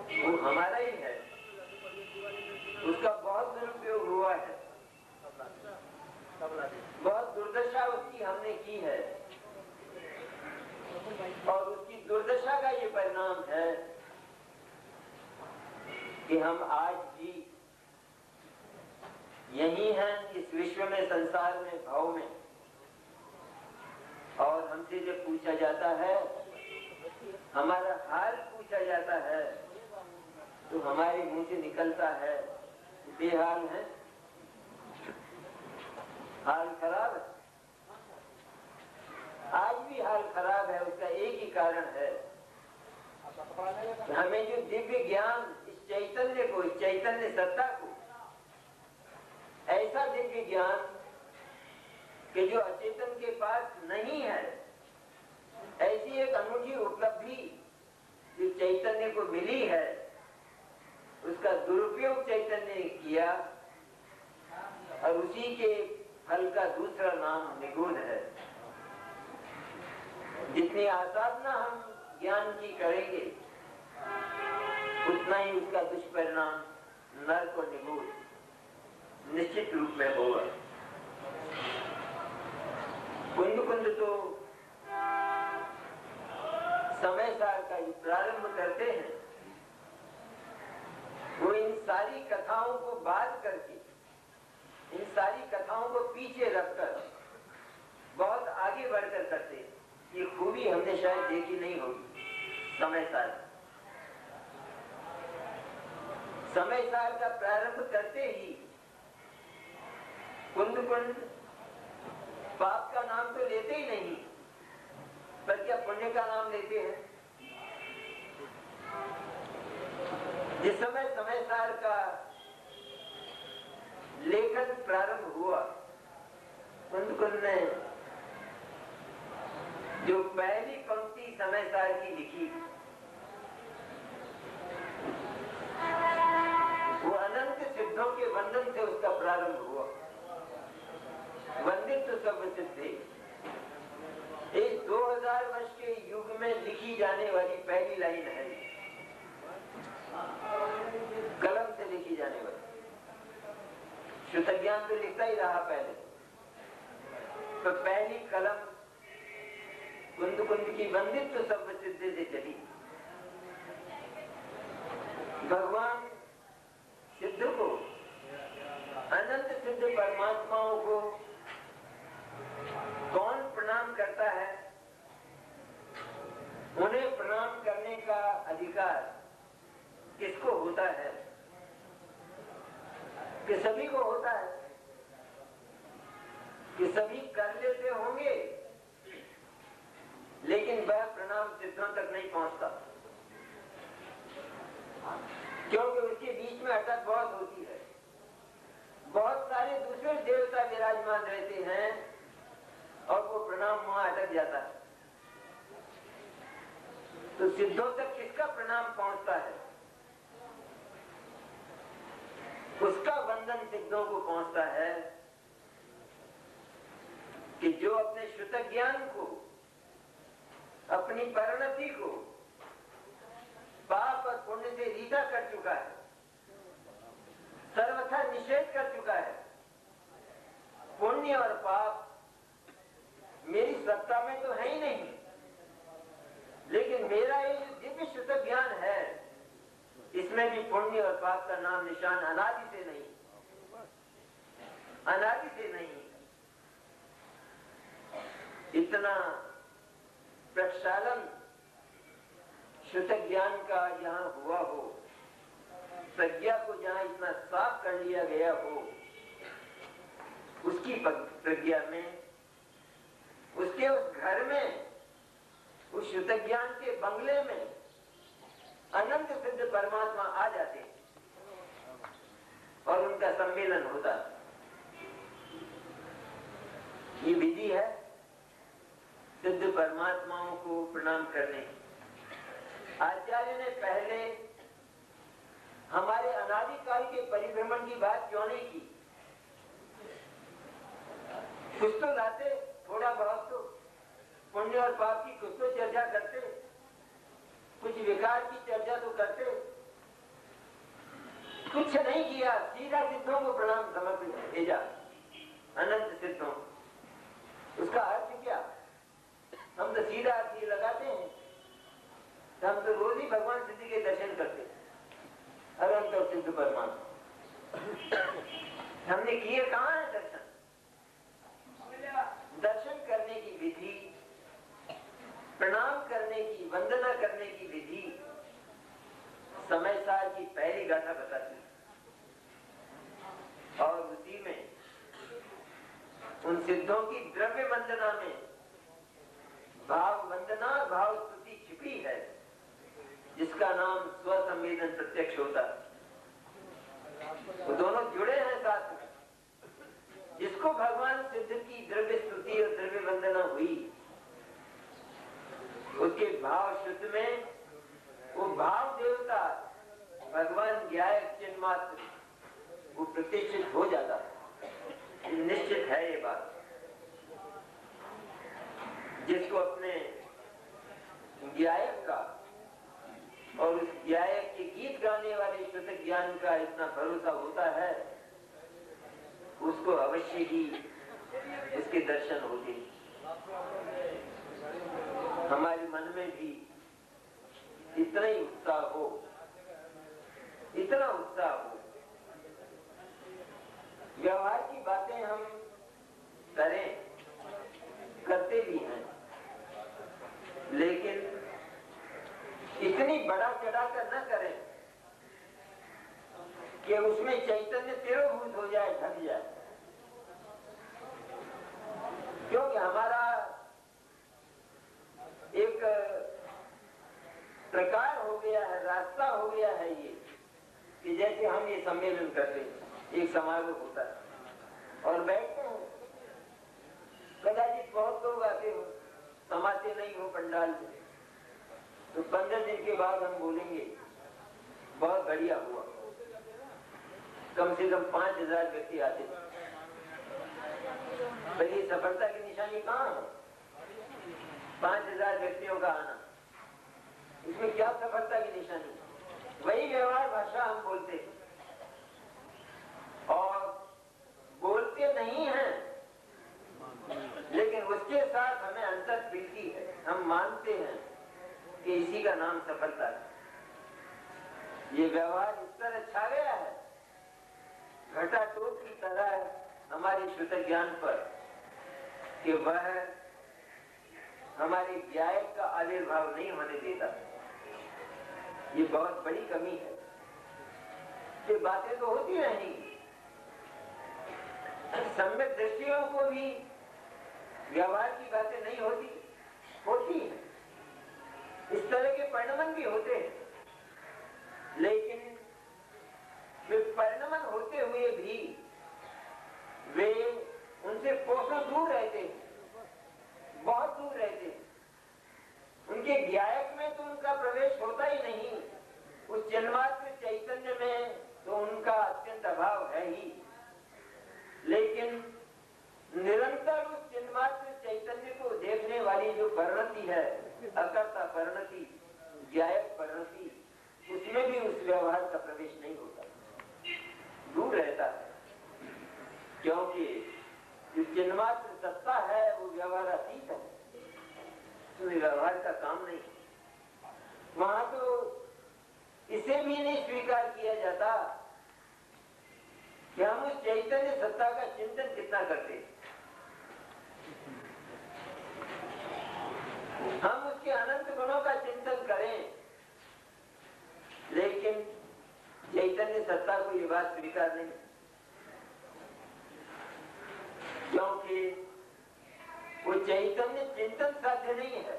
वो हमारा ही है, उसका बहुत दुरुपयोग हुआ है, बहुत दुर्दशा उसकी हमने की है, और उसकी दुर्दशा का ये परिणाम है कि हम आज भी यही हैं इस विश्व में, संसार में, भाव में। और हमसे जब पूछा जाता है, हमारा हाल पूछा जाता है, तो हमारे मुंह से निकलता है बेहाल है, हाल खराब है। आज भी हाल खराब है। उसका एक ही कारण है, हमें जो दिव्य ज्ञान, इस चैतन्य को, इस चैतन्य सत्ता को, ऐसा दिव्य ज्ञान कि जो अचेतन के पास नहीं है, ऐसी एक अनूठी उपलब्धि जो चैतन्य को मिली है, उसका दुरुपयोग चैतन्य ने किया और उसी के फल का दूसरा नाम निगुण है। जितनी आसाधना हम ज्ञान की करेंगे उतना ही उसका दुष्परिणाम नरक और निगुण निश्चित रूप में होगा। कुंद कुंद तो समय सार का जो प्रारंभ करते हैं, वो इन सारी कथाओं को बात करके, इन सारी कथाओं को पीछे रखकर बहुत आगे बढ़कर करते हैं। ये खूबी हमने शायद देखी नहीं होगी। समय सार का प्रारंभ करते ही कुंद कुंद पाप का नाम तो लेते ही नहीं, पर क्या पुण्य का नाम लेते हैं। जिस समय समय सार का लेखन प्रारंभ हुआ, कुंद कुंद ने जो पहली पंक्ति समय सार की लिखी, वो अनंत सिद्धों के वंदन से उसका प्रारंभ हुआ। वंदित तो सब सिद्धे, इस 2000 वर्ष के युग में लिखी जाने वाली पहली लाइन है, कलम से लिखी जाने वाली। शुद्ध ज्ञान तो लिखता ही रहा पहले, तो पहली कलम कुंद कुंद की वंदित तो सब सिद्धि से चली। भगवान सिद्ध को, अनंत सिद्ध परमात्माओं को कौन प्रणाम करता है? उन्हें प्रणाम करने का अधिकार किसको होता है? कि सभी को होता है, कि सभी कर लेते होंगे, लेकिन वह प्रणाम सिद्धों तक नहीं पहुंचता, क्योंकि उसके बीच में अटक बहुत होती है। बहुत सारे दूसरे देवता विराजमान रहते हैं और वो प्रणाम वहां अटक जाता है। तो सिद्धों तक किसका प्रणाम पहुंचता है? उसका वंदन सिद्धों को पहुंचता है कि जो अपने शुद्ध ज्ञान को, अपनी परिणति को पाप और पुण्य से रीता कर चुका है, सर्वथा निषेध कर चुका है। पुण्य और पाप मेरी सत्ता में तो है ही नहीं, लेकिन मेरा ये जो दिव्य शुद्ध ज्ञान है, इसमें भी पुण्य और पाप का नाम निशान अनादि से नहीं, अनादि से नहीं। इतना प्रक्षालन शुद्ध ज्ञान का यहाँ हुआ हो, प्रज्ञा को जहाँ इतना साफ कर लिया गया हो, उसकी प्रज्ञा में, उसके उस घर में, उस शुद्ध ज्ञान के बंगले में अनंत सिद्ध परमात्मा आ जाते और उनका सम्मेलन होता। ये विधि है सिद्ध परमात्माओं को प्रणाम करने। आचार्य ने पहले हमारे अनादिकाल के परिभ्रमण की बात क्यों नहीं की? कुछ तो लाते, थोड़ा बहुत तो पुण्य और पाप की कुछ तो चर्चा करते, कुछ विकार की चर्चा तो करते, कुछ नहीं किया, सीधा सिद्धों को प्रणाम समर्पित भेजा, अनंत सिद्धों। उसका अर्थ क्या? हम तो सीधा अर्थ ये लगाते हैं, तो हम तो रोज ही भगवान सिद्धि के दर्शन करते, अनंत और सिद्ध परमात्मा। हमने किए कहाँ है दर्शन? दर्शन करने की विधि, प्रणाम करने की, वंदना करने की विधि समय सार की पहली गाथा बताती, और उसी में उन सिद्धों की द्रव्य वंदना में भाव वंदना, भाव स्तुति छिपी है, जिसका नाम स्वसंवेदन प्रत्यक्ष होता है। वो दोनों जुड़े हैं साथ में। जिसको भगवान सिद्ध की द्रव्य स्तुति और द्रव्य वंदना हुई, उसके भाव शुद्ध में वो भाव देवता भगवान ज्ञायक चिन्ह मात्र वो प्रतिष्ठित हो जाता है। निश्चित है ये बात। जिसको अपने ज्ञायक का और उस ज्ञायक के गीत गाने वाले शुद्ध ज्ञान का इतना भरोसा होता है, उसको अवश्य ही उसके दर्शन होते। हमारे मन में भी इतना ही उत्साह हो, इतना उत्साह हो। व्यवहार की बातें हम करें, करते भी हैं, लेकिन इतनी बड़ा चढ़ाकर न करें कि उसमें चैतन्य तिरोभूत हो जाए, ढक जाए। क्योंकि हमारा एक प्रकार हो गया है, रास्ता हो गया है ये, कि जैसे हम ये सम्मेलन करते हैं, एक समारोह होता है और बैठते हैं, कदाचित बहुत लोग आते हो, समाते नहीं हो पंडाल में, तो 15 दिन के बाद हम बोलेंगे बहुत बढ़िया हुआ। कम से कम 5000 व्यक्ति आते थे। पहली सफलता की निशानी कहाँ है? 5000 व्यक्तियों का आना, इसमें क्या सफलता की निशानी? वही व्यवहार भाषा हम बोलते हैं और बोलते नहीं हैं, लेकिन उसके साथ हमें अंतर प्रीति है। हम मानते हैं कि इसी का नाम सफलता है। ये व्यवहार इस तरह छा गया है घटाटोप की तरह हमारे शुद्ध ज्ञान पर कि वह हमारे ज्ञान का आविर्भाव नहीं होने देता। ये बहुत बड़ी कमी है। ये बातें तो होती रहेंगी, सम्यक दृष्टियों को भी व्यवहार की बातें नहीं होती है। इस तरह के परिणमन भी होते हैं, लेकिन वे परिणमन होते हुए भी वे उनसे कोसों दूर रहते हैं, बहुत दूर रहते हैं। उनके ज्ञायक में तो उनका प्रवेश होता ही नहीं, उस जन्मात्म चैतन्य में तो उनका अत्यंत अभाव है ही। लेकिन निरंतर उस जन्मात्म चैतन्य को देखने वाली जो परिणति है, अकर्ता परिणति, ज्ञायक परिणति, उसमें भी उस व्यवहार का प्रवेश नहीं होता, दूर रहता है। क्योंकि जो जन्मात्म सत्ता है वो व्यवहार अतीत है, उसमें व्यवहार का काम नहीं। वहां तो इसे भी नहीं स्वीकार किया जाता कि हम उस चैतन्य सत्ता का चिंतन कितना करते हैं, हम उसके अनंत गुणों का चिंतन करें। लेकिन चैतन्य सत्ता को ये बात स्वीकार नहीं, क्योंकि वो चैतन्य चिंतन साध्य नहीं है।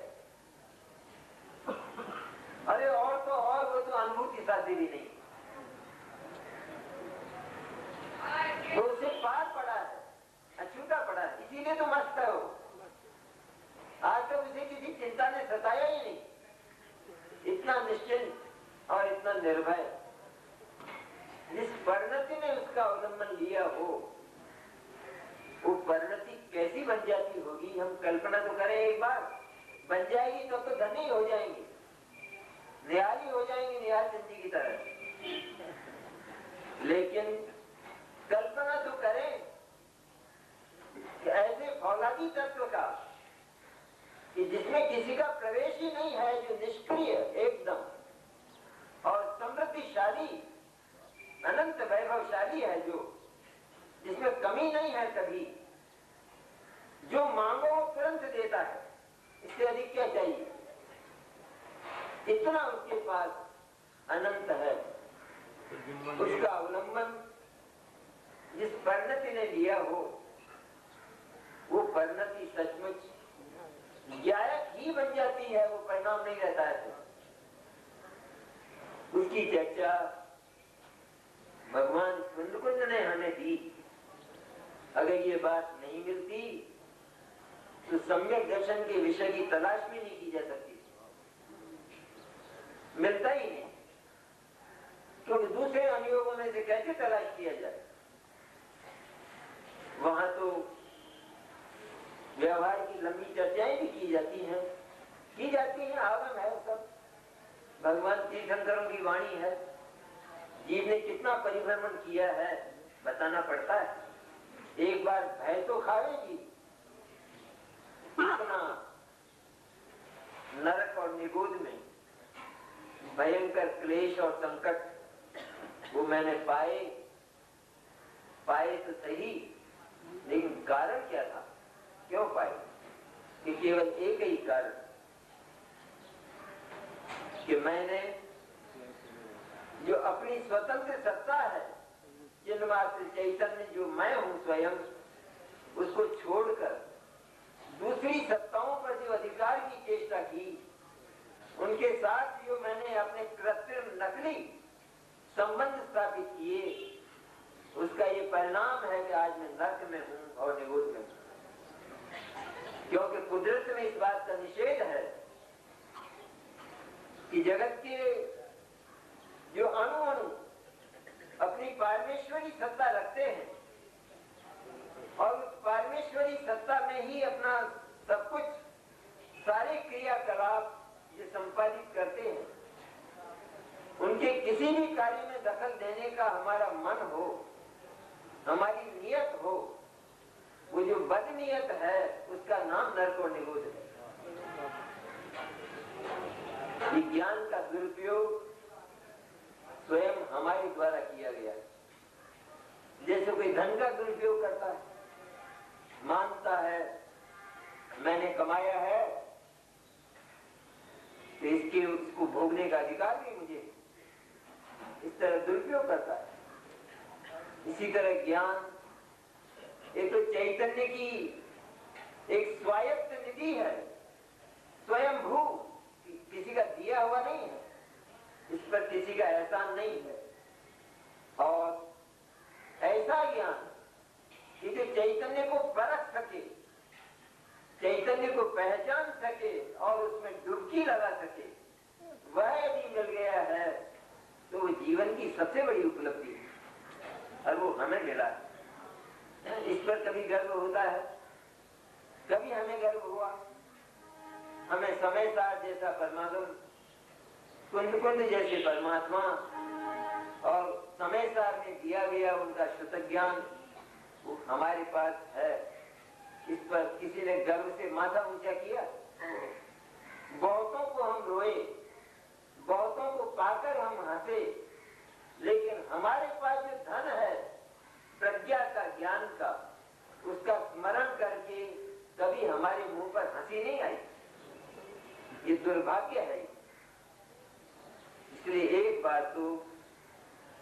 अरे और तो और वो तो अनुभूति साध्य भी नहीं, वो उससे पार पड़ा है, अछूता पड़ा है, इसीलिए तो मस्त है वो। आज तक उसे किसी चिंता ने सताया ही नहीं, इतना निश्चिंत और इतना निर्भय। जिस परिणति ने उसका अवलंबन लिया हो, वो परिणति कैसी बन जाती होगी, हम कल्पना तो करें एक बार। बन जाएगी तो धनी हो जाएंगे, निहाली हो जाएंगे, निहाल चंद जी की तरह। लेकिन कल्पना तो करें कि ऐसे फौलादी तत्व का कि जिसमें किसी का प्रवेश ही नहीं है, जो निष्क्रिय एकदम और समृद्धिशाली, अनंत वैभवशाली है, जो जिसमें कमी नहीं है कभी, जो मांगो तुरंत देता है, इससे अधिक क्या चाहिए? इतना उसके पास अनंत है। उसका अवलंबन जिस परिणति ने लिया हो, वो परिणति सचमुच ज्ञायक ही बन जाती है, वो परिणाम नहीं रहता है। उसकी चर्चा भगवान कुंद ने हमें दी। अगर ये बात नहीं मिलती तो सम्यक दर्शन के विषय की तलाश भी नहीं की जा सकती, मिलता ही नहीं। क्योंकि दूसरे अनुयोगों में से कैसे तलाश किया जाए? वहां तो व्यवहार की लंबी चर्चाएं भी की जाती हैं, आगम है सब। भगवान तीर्थंकरों की वाणी है, जीव ने कितना परिभ्रमण किया है बताना पड़ता है। एक बार भय तो खावेगी, इतना नरक और निगोद में भयंकर क्लेश और संकट वो मैंने पाए तो सही, लेकिन कारण क्या था, क्यों पाए? कि केवल एक ही कारण कि मैंने जो अपनी स्वतंत्र सत्ता है, चिन्मात्र चैतन्य जो मैं हूं स्वयं, उसको छोड़कर दूसरी सत्ताओं पर जो अधिकार की चेष्टा की, उनके साथ जो मैंने अपने कृत्रिम नकली संबंध स्थापित किए, उसका ये परिणाम है कि आज मैं नर्क में हूं और निगोद में हूं। क्योंकि कुदरत में इस बात का निषेध है कि जगत के जो अणु अणु अपनी परमेश्वरी सत्ता रखते हैं और उस परमेश्वरी सत्ता में ही अपना सब कुछ, सारे क्रियाकलाप ये संपादित करते हैं। उनके किसी भी कार्य में दखल देने का हमारा मन हो, हमारी नियत हो, वो जो बदनीयत है उसका नाम नरक और निरोध है। विज्ञान का दुरुपयोग स्वयं हमारे द्वारा किया गया है। जैसे कोई धन का दुरुपयोग करता है, मानता है मैंने कमाया है तो इसके उसको भोगने का अधिकार भी मुझे, इस तरह दुरुपयोग करता है। इसी तरह ज्ञान एक तो चैतन्य की एक स्वायत्त निधि है, स्वयंभू, किसी का दिया हुआ नहीं है, इस पर किसी का एहसान नहीं है। और ऐसा ज्ञान कि जो चैतन्य को परख सके, चैतन्य को पहचान सके और उसमें डुबकी लगा सके, वह यदि मिल गया है तो वो जीवन की सबसे बड़ी उपलब्धि है और वो हमें मिला है। इस पर कभी गर्व होता है, कभी हमें गर्व हुआ। हमें समय सार जैसा परमात्मा, कुंद कुंद जैसे परमात्मा और समय सार में दिया गया उनका शुद्ध ज्ञान वो हमारे पास है। इस पर किसी ने गर्व से माथा ऊंचा किया? बहुतों को हम रोए, बहुतों को पाकर हम हंसे, लेकिन हमारे पास जो धन है प्रज्ञा का, ज्ञान का, उसका स्मरण करके कभी हमारे मुंह पर हंसी नहीं आई। ये दुर्भाग्य है। इसलिए एक बार तो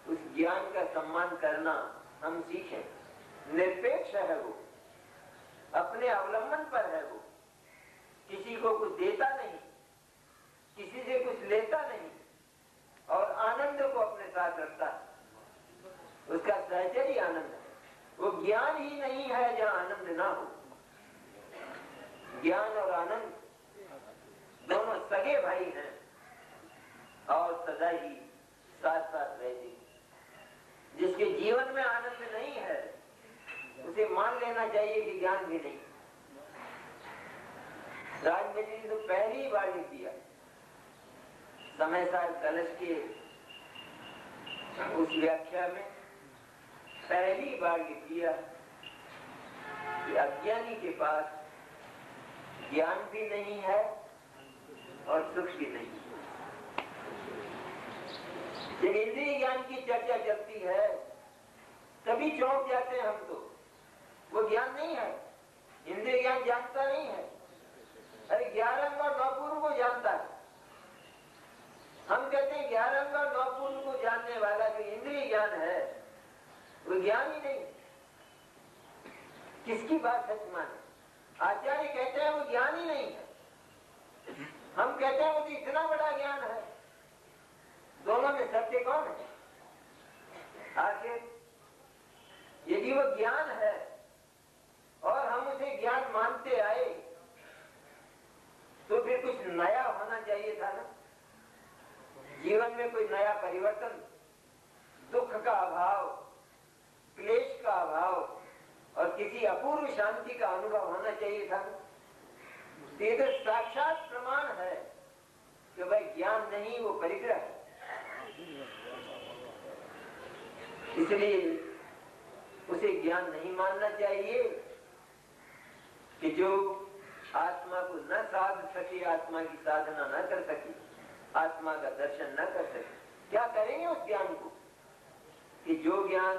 उस ज्ञान का सम्मान करना हम सीखें। निरपेक्ष है वो, अपने अवलंबन पर है वो, किसी को कुछ देता नहीं, किसी से कुछ लेता नहीं और आनंद को अपने साथ रखता है। उसका सहचरी आनंद है। वो ज्ञान ही नहीं है जहां आनंद ना हो। ज्ञान और आनंद दोनों सगे भाई हैं और सदा ही साथ साथ रहेंगे। जिसके जीवन में आनंद नहीं है उसे मान लेना चाहिए कि ज्ञान भी नहीं। राजनीति ने तो पहली बार लिख दिया, समय सार कलश के उस व्याख्या में पहली बार लिख दिया कि अज्ञानी के पास ज्ञान भी नहीं है और सुख भी नहीं। जब इंद्रिय ज्ञान की चर्चा चलती है तभी चौंक जाते हैं हम। तो वो ज्ञान नहीं है, इंद्रिय ज्ञान जानता नहीं है। अरे 11 अंग और 9 पूर्व को जानता है। हम कहते हैं 11 अंग और 9 पूर्व को जानने वाला जो इंद्रिय ज्ञान है वो ज्ञान ही नहीं। किसकी बात सच माने? आचार्य कहते हैं वो ज्ञान ही नहीं है, हम कहते हैं वो तो इतना बड़ा ज्ञान है। दोनों में सत्य कौन है? आखिर यदि वो ज्ञान है और हम उसे ज्ञान मानते आए तो फिर कुछ नया होना चाहिए था ना। जीवन में कोई नया परिवर्तन, दुख का अभाव, क्लेश का अभाव और किसी अपूर्व शांति का अनुभव होना चाहिए था। ये तो साक्षात प्रमाण है कि भाई ज्ञान नहीं, वो परिग्रह है। इसलिए उसे ज्ञान नहीं मानना चाहिए कि जो आत्मा को न साध सके, आत्मा की साधना न कर सके, आत्मा का दर्शन न कर सके। क्या करेंगे उस ज्ञान को कि जो ज्ञान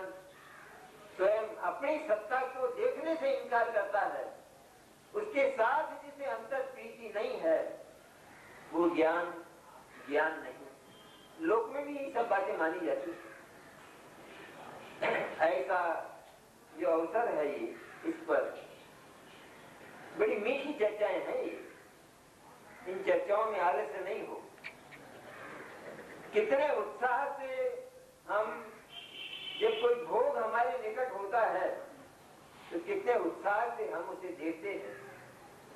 स्वयं अपनी सत्ता को देखने से इनकार करता है, उसके साथ जिसे अंतर प्रीति नहीं है, वो ज्ञान ज्ञान नहीं। लोक में भी ये सब बातें मानी जाती है। ऐसा जो अवसर है ये, इस पर बड़ी मीठी चर्चाएं हैं ये। इन चर्चाओं में आलस्य नहीं हो। कितने उत्साह से हम, जब कोई भोग हमारे निकट होता है तो कितने उत्साह से हम उसे देखते हैं।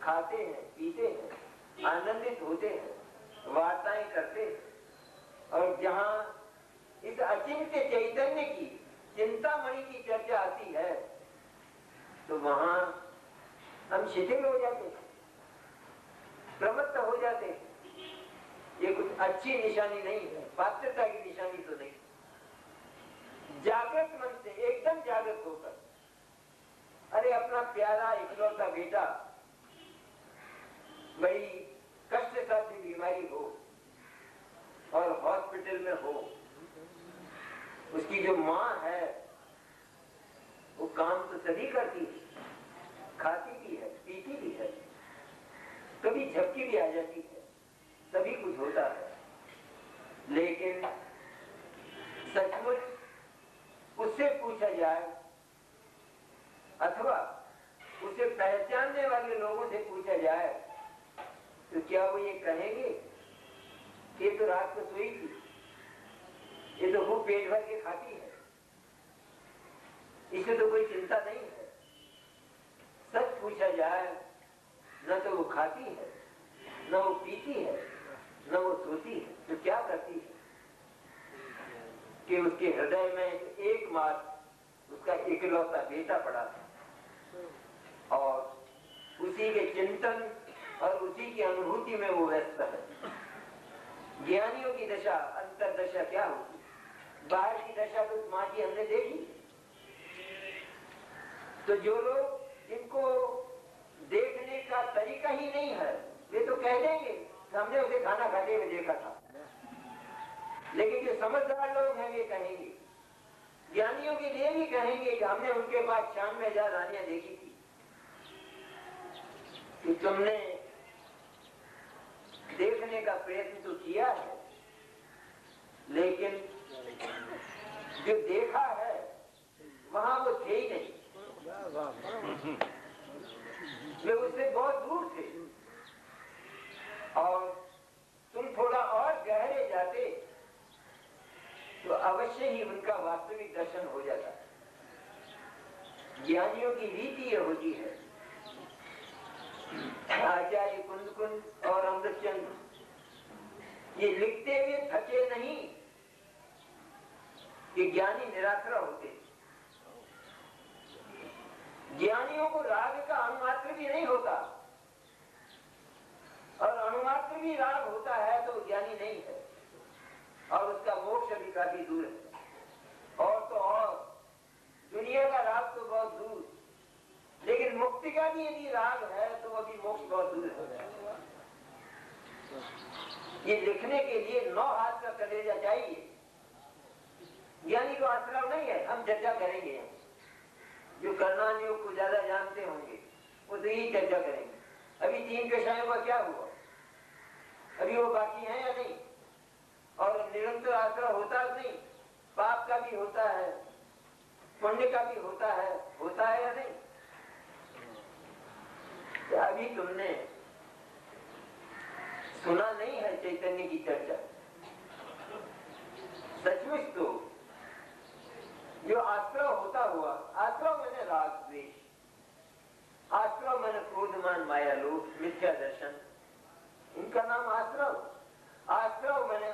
खाते हैं, पीते हैं, आनंदित होते हैं, वार्ताएं करते हैं। और जहां इस अचिंत्य चैतन्य की, चिंतामणि की चर्चा आती है तो वहां हम शिथिल हो जाते हैं, प्रमत्त हो जाते हैं। ये कुछ अच्छी निशानी नहीं है, पात्रता की निशानी तो नहीं। जागृत मन से, एकदम जागृत होकर, अरे अपना प्यारा इकलौता बेटा बड़ी कष्ट साध्य बीमारी हो और हॉस्पिटल में हो, उसकी जो माँ है वो काम तो सभी करती है, खाती भी है, पीती भी है, कभी झपकी भी आ जाती है, सभी कुछ होता है, लेकिन सचमुच उससे पूछा जाए अथवा उसे पहचानने वाले लोगों से पूछा जाए तो क्या वो ये कहेंगे कि ये तो रात को सोई थी, ये तो खूब पेट भर के खाती है, इसे तो कोई चिंता नहीं है। सच पूछा जाए, न तो वो खाती है, न वो पीती है, न वो सोती है, तो क्या करती है कि उसके हृदय में एकमात्र उसका इकलौता बेटा पड़ा था और उसी के चिंतन और उसी की अनुभूति में वो व्यस्त है। ज्ञानियों की दशा, अंतरदशा क्या होती? बाहर की दशा तो माँ की हमने देखी। तो जो लोग जिनको देखने का तरीका ही नहीं है, वे तो कह देंगे हमने उसे खाना खाते हुए देखा था, लेकिन जो समझदार लोग हैं वे कहेंगे, ज्ञानियों के लिए भी कहेंगे कि हमने उनके पास शाम में जा रानियां देखी थी कि तुमने देखने का प्रयत्न तो किया है, लेकिन जो देखा है वहां वो थे ही नहीं, वे उससे बहुत दूर थे। और तुम थोड़ा और गहरे जाते तो अवश्य ही उनका वास्तविक दर्शन हो जाता है। ज्ञानियों की रीति यह होती है। आचार्य कुंद और अमृतचंद ये लिखते हुए थके नहीं कि ज्ञानी निराश्रय होते। ज्ञानियों को राग का अणुमात्र भी नहीं होता, और अणुमात्र भी राग होता है तो ज्ञानी नहीं है, और उसका मोक्ष भी काफी दूर है। और तो और दुनिया का राग तो बहुत दूर, लेकिन मुक्ति का भी यदि राग है तो अभी मोक्ष बहुत दूर है। ये लिखने के लिए 9 हाथ का कलेजा चाहिए। ज्ञानी को आश्रम नहीं है। हम चर्चा करेंगे, जो कर्णान योग को ज्यादा जानते होंगे वो तो यही चर्चा करेंगे। अभी 3 विषयों का क्या हुआ, अभी वो बाकी है या नहीं, और निरंतर आश्रय होता नहीं, पाप का भी होता है, पुण्य का भी होता है या नहीं। तो अभी तुमने सुना नहीं है चैतन्य की चर्चा। सचमुच तो जो आश्रय होता हुआ, आश्रय मैंने राग द्वेष, आश्रय मैंने क्रोधमान माया लोभ मिथ्या दर्शन, इनका नाम आश्रय। आश्रय मैंने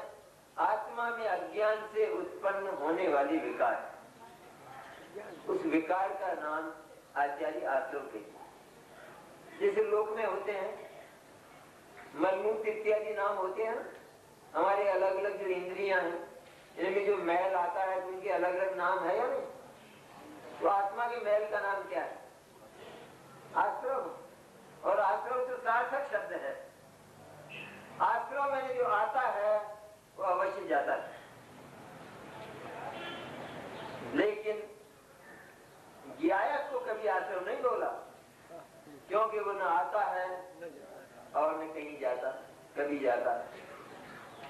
आत्मा में अज्ञान से उत्पन्न होने वाली विकार, उस विकार का नाम आचार्य आश्रय के। जैसे लोक में होते हैं मलमूत्र इत्यादि नाम होते हैं, हमारे अलग अलग जो इंद्रियां हैं इनमें जो मैल आता है तो उनके अलग अलग नाम है या नहीं। तो आत्मा के मैल का नाम क्या है? आश्रय। और आश्रय तो सार्थक शब्द है। आश्रय में जो आता है वो अवश्य जाता है, लेकिन ज्ञायक को कभी आश्रय नहीं बोला, क्योंकि वो न आता है और न कहीं जाता, कभी जाता।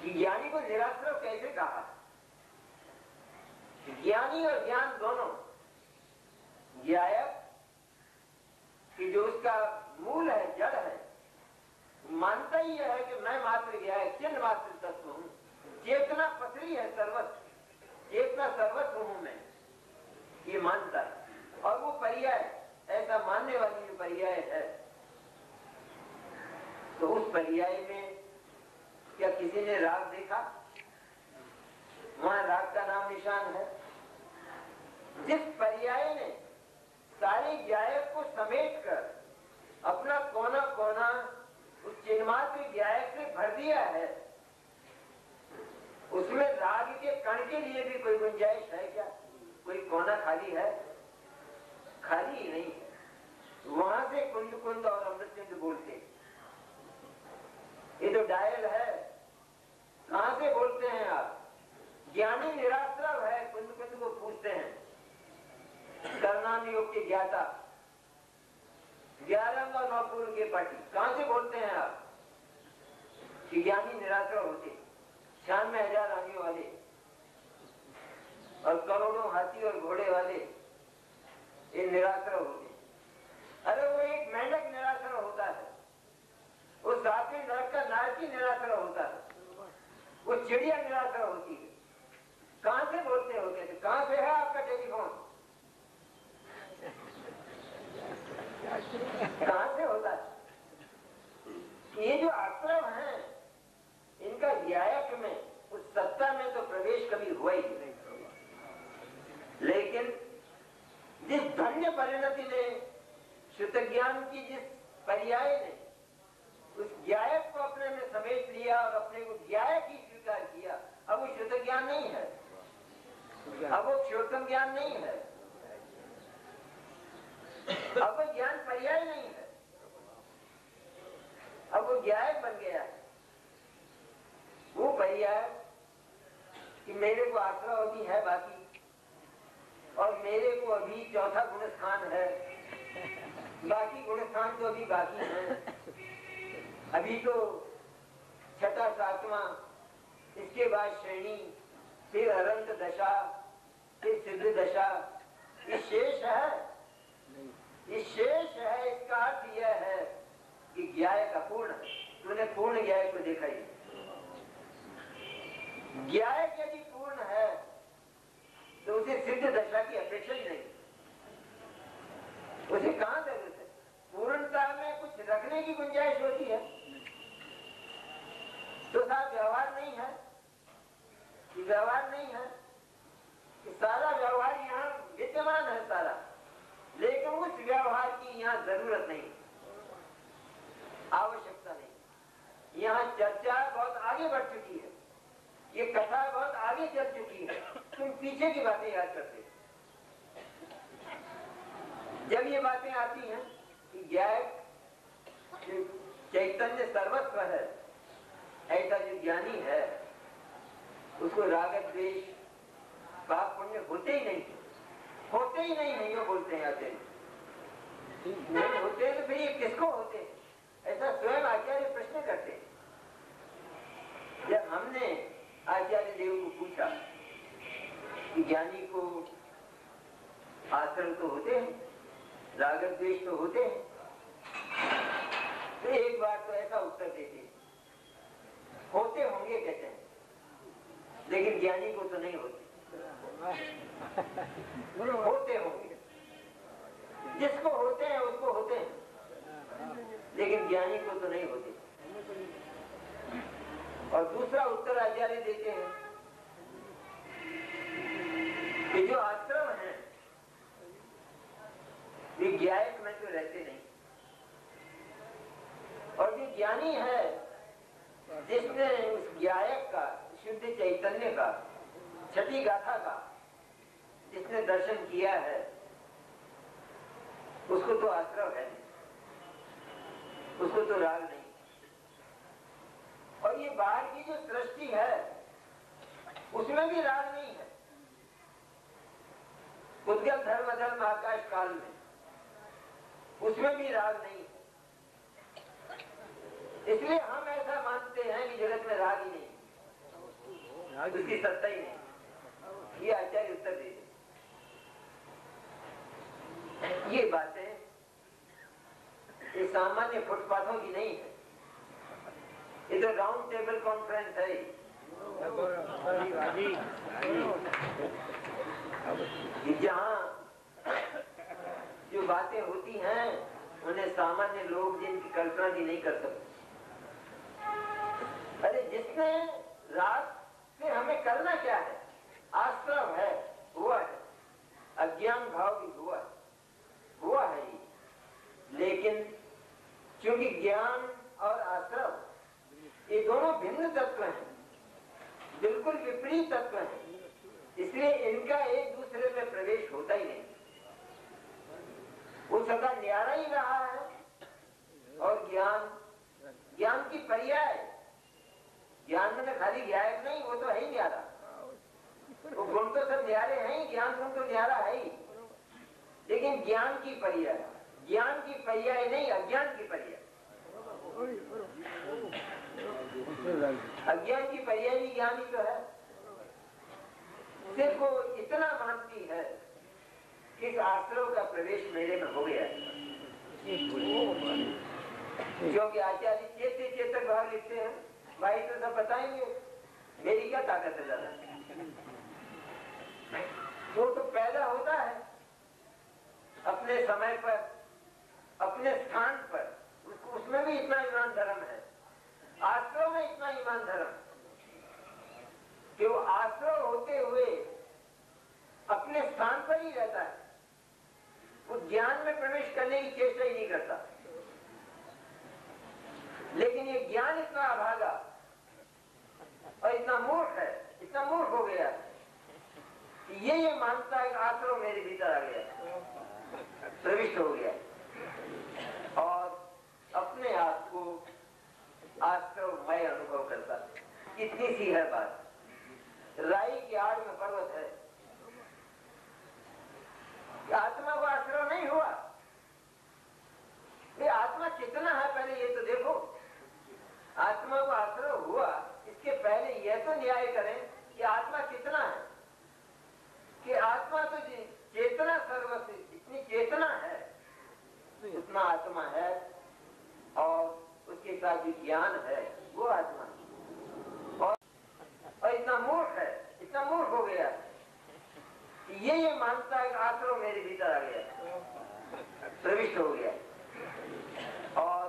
ज्ञानी को निराश्रय कैसे कहा? ज्ञानी और ज्ञान दोनों, ज्ञायक कि जो उसका मूल है, जड़ है, मानता ही है कि मैं मात्र ज्ञायक, चिन्ह मात्र तत्व हूँ, चेतना पथरी है, सर्वस्व चेतना सर्वस्व हूँ मैं, ये मानता है। और वो पर्याय, ऐसा मानने वाली जो पर्याय है पर्याय में क्या किसी ने राग देखा? वहां राग का नाम निशान है। जिस पर्याय ने सारी गायक को समेट कर अपना कोना कोना उस चिन्मात्र गायक से भर दिया है, उसमें राग के कण के लिए भी कोई गुंजाइश है क्या? कोई कोना खाली है? खाली ही नहीं है। वहां से कुंद कुंद और अमृतचंद बोलते। ये तो डायल है। कहां से बोलते हैं आप? ज्ञानी निराश्रव है, कुंद कुंद को पूछते हैं। करनाम योग के ज्ञाता 11 और 9 पूर्व के पार्टी कहां से बोलते हैं आप कि ज्ञानी निराश्रव होते? 96,000 आने वाले और करोड़ों हाथी और घोड़े वाले ये निराश्रव होते। अरे वो एक मेंढक निराश्रव होता है, वो सातवें नरक का नारकी निराश्रव होता है, वो चिड़िया निराश्रव होती है। कहां से बोलते होते थे? कहां से है आपका टेलीफोन? कहां से होता है? ये जो आश्रम है, इनका गायक में उस सत्ता में तो प्रवेश कभी हुआ ही नहीं। लेकिन जिस धन्य परिणति ने, शुद्ध ज्ञान की जिस पर्याय ने उस गायक को अपने में समेट लिया और अपने को गायक ही स्वीकार किया, अब वो शुद्ध ज्ञान नहीं है, अब वो क्षोतम ज्ञान नहीं है, अब वो ज्ञान पर्याय नहीं है, अब वो गायक बन गया है। वो पर्याय कि मेरे को आश्रय अभी है बाकी, और मेरे को अभी चौथा गुणस्थान है, बाकी गुणस्थान तो अभी बाकी है। अभी तो छठा सातवां, इसके बाद श्रेणी, फिर अनंत दशा, फिर सिद्ध दशा। ये शेष है, ये शेष है। इसका अर्थ यह है कि ज्ञाय का पूर्ण, तूने पूर्ण ज्ञाय को देखा ही। ज्ञाय यदि पूर्ण है तो उसे सिद्ध दशा की अपेक्षा ही नहीं। उसे कहां जरूरत है? पूर्णता में कुछ रखने की गुंजाइश होती है तो साथ व्यवहार नहीं है, कि व्यवहार नहीं है, कि सारा व्यवहार यहाँ विद्यमान है सारा, लेकिन उस व्यवहार की यहाँ जरूरत नहीं, आवश्यकता नहीं। यहाँ चर्चा बहुत आगे बढ़ चुकी है, ये कथा बहुत आगे चल चुकी है, तुम पीछे की बातें याद करते। जब ये बातें आती हैं कि गायक चैतन्य सर्वस्व है, ऐसा जो ज्ञानी है उसको राग द्वेष पाप पुण्य होते ही नहीं, होते ही नहीं वो बोलते हैं आते नहीं होते तो फिर ये किसको होते? ऐसा स्वयं आचार्य प्रश्न करते। जब हमने आचार्य देव को पूछा कि ज्ञानी को आश्रम तो होते हैं, राग द्वेष तो होते हैं, तो एक बार तो ऐसा उत्तर देते, होते होंगे कहते हैं, लेकिन ज्ञानी को तो नहीं होते। होते होंगे, जिसको होते हैं उसको होते हैं, लेकिन ज्ञानी को तो नहीं होते। और दूसरा उत्तर आचार्य देते हैं कि जो आश्रम है वे ज्ञायक में तो रहते नहीं, और जो ज्ञानी है जिसने उस ज्ञायक का, शुद्ध चैतन्य का, छठी गाथा का जिसने दर्शन किया है, उसको तो आश्रय है, उसको तो राग नहीं। और ये बाहर की जो सृष्टि है उसमें भी राग नहीं है। उद्गल धर्म धर्म आकाश काल में उसमें भी राग नहीं है। इसलिए हम ऐसा मानते हैं कि जगत में राग ही नहीं, उसकी सत्ता ही नहीं। ये आचार्य उत्तर दे। ये बातें ये सामान्य फुटपाथों की नहीं है, ये तो राउंड टेबल कॉन्फ्रेंस है। जहाँ जो बातें होती हैं उन्हें सामान्य लोग जिनकी कल्पना भी नहीं कर सकते, इतने रात से हमें करना क्या है? आश्रम है, हुआ है, अज्ञान भाव भी हुआ है ही। लेकिन क्योंकि ज्ञान और आश्रम ये दोनों भिन्न तत्व हैं, बिल्कुल विपरीत तत्व हैं, इसलिए इनका एक दूसरे में प्रवेश होता ही नहीं। वो सदा न्यारा ही रहा है। और ज्ञान की पर्याय, ज्ञान में खाली ज्ञायक नहीं, वो तो है ही न्यारा। वो गुण तो सब न्यारे हैं ही, ज्ञान गुण तो न्यारा है ही, लेकिन ज्ञान की पर्याय नहीं, अज्ञान की पर्याय। अज्ञान की पर्याय भी ज्ञान ही तो है। सिर्फ वो इतना मानती है कि इस आश्रम का प्रवेश मेरे में हो गया, क्योंकि आचार्य चेतक भाव लिखते हैं। भाई तो सब बताएंगे, मेरी क्या ताकत है ज्यादा। वो तो पैदा होता है अपने समय पर, अपने स्थान पर, उसमें भी इतना ईमान धर्म है। आश्रम में इतना ईमान धर्म कि वो आश्रम होते हुए अपने स्थान पर ही रहता है, वो ज्ञान में प्रवेश करने की चेष्टा ही नहीं करता। लेकिन ये ज्ञान इतना अभागा और इतना मूर्ख हो गया कि ये मानता है कि आश्रम मेरे भीतर आ गया, प्रविष्ट हो गया, और अपने आप को आश्रममय अनुभव करता। इतनी सी है बात। राई की आड़ में पर्वत है, आत्मा को आश्रम नहीं हुआ। ये आत्मा कितना है पहले ये तो देखो। आत्मा को आश्रम हुआ, इसके पहले यह तो न्याय करें कि आत्मा कितना है, कि आत्मा तो चेतना सर्वस्व, इतनी चेतना है, उतना आत्मा है, और उसके साथ जो ज्ञान है वो आत्मा है। और इतना मूर्ख हो गया कि ये मानता है कि आश्रम मेरे भीतर आ गया, प्रविष्ट हो गया, और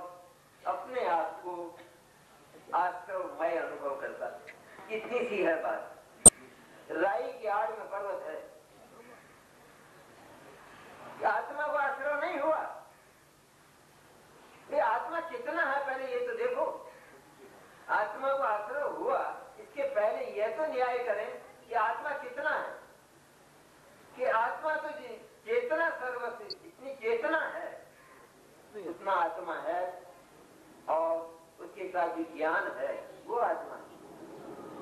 अपने आप को आश्रममय अनुभव करता। इतनी सी है बात। राई की आड़ में पर्वत है, आत्मा को आश्रम नहीं हुआ। ये आत्मा कितना है पहले ये तो देखो। आत्मा को आश्रम हुआ, इसके पहले यह तो न्याय करें कि आत्मा कितना है, कि आत्मा तो चेतना सर्वस्व, इतनी चेतना है, उतना आत्मा है, और उसके साथ जो ज्ञान है वो आत्मा है।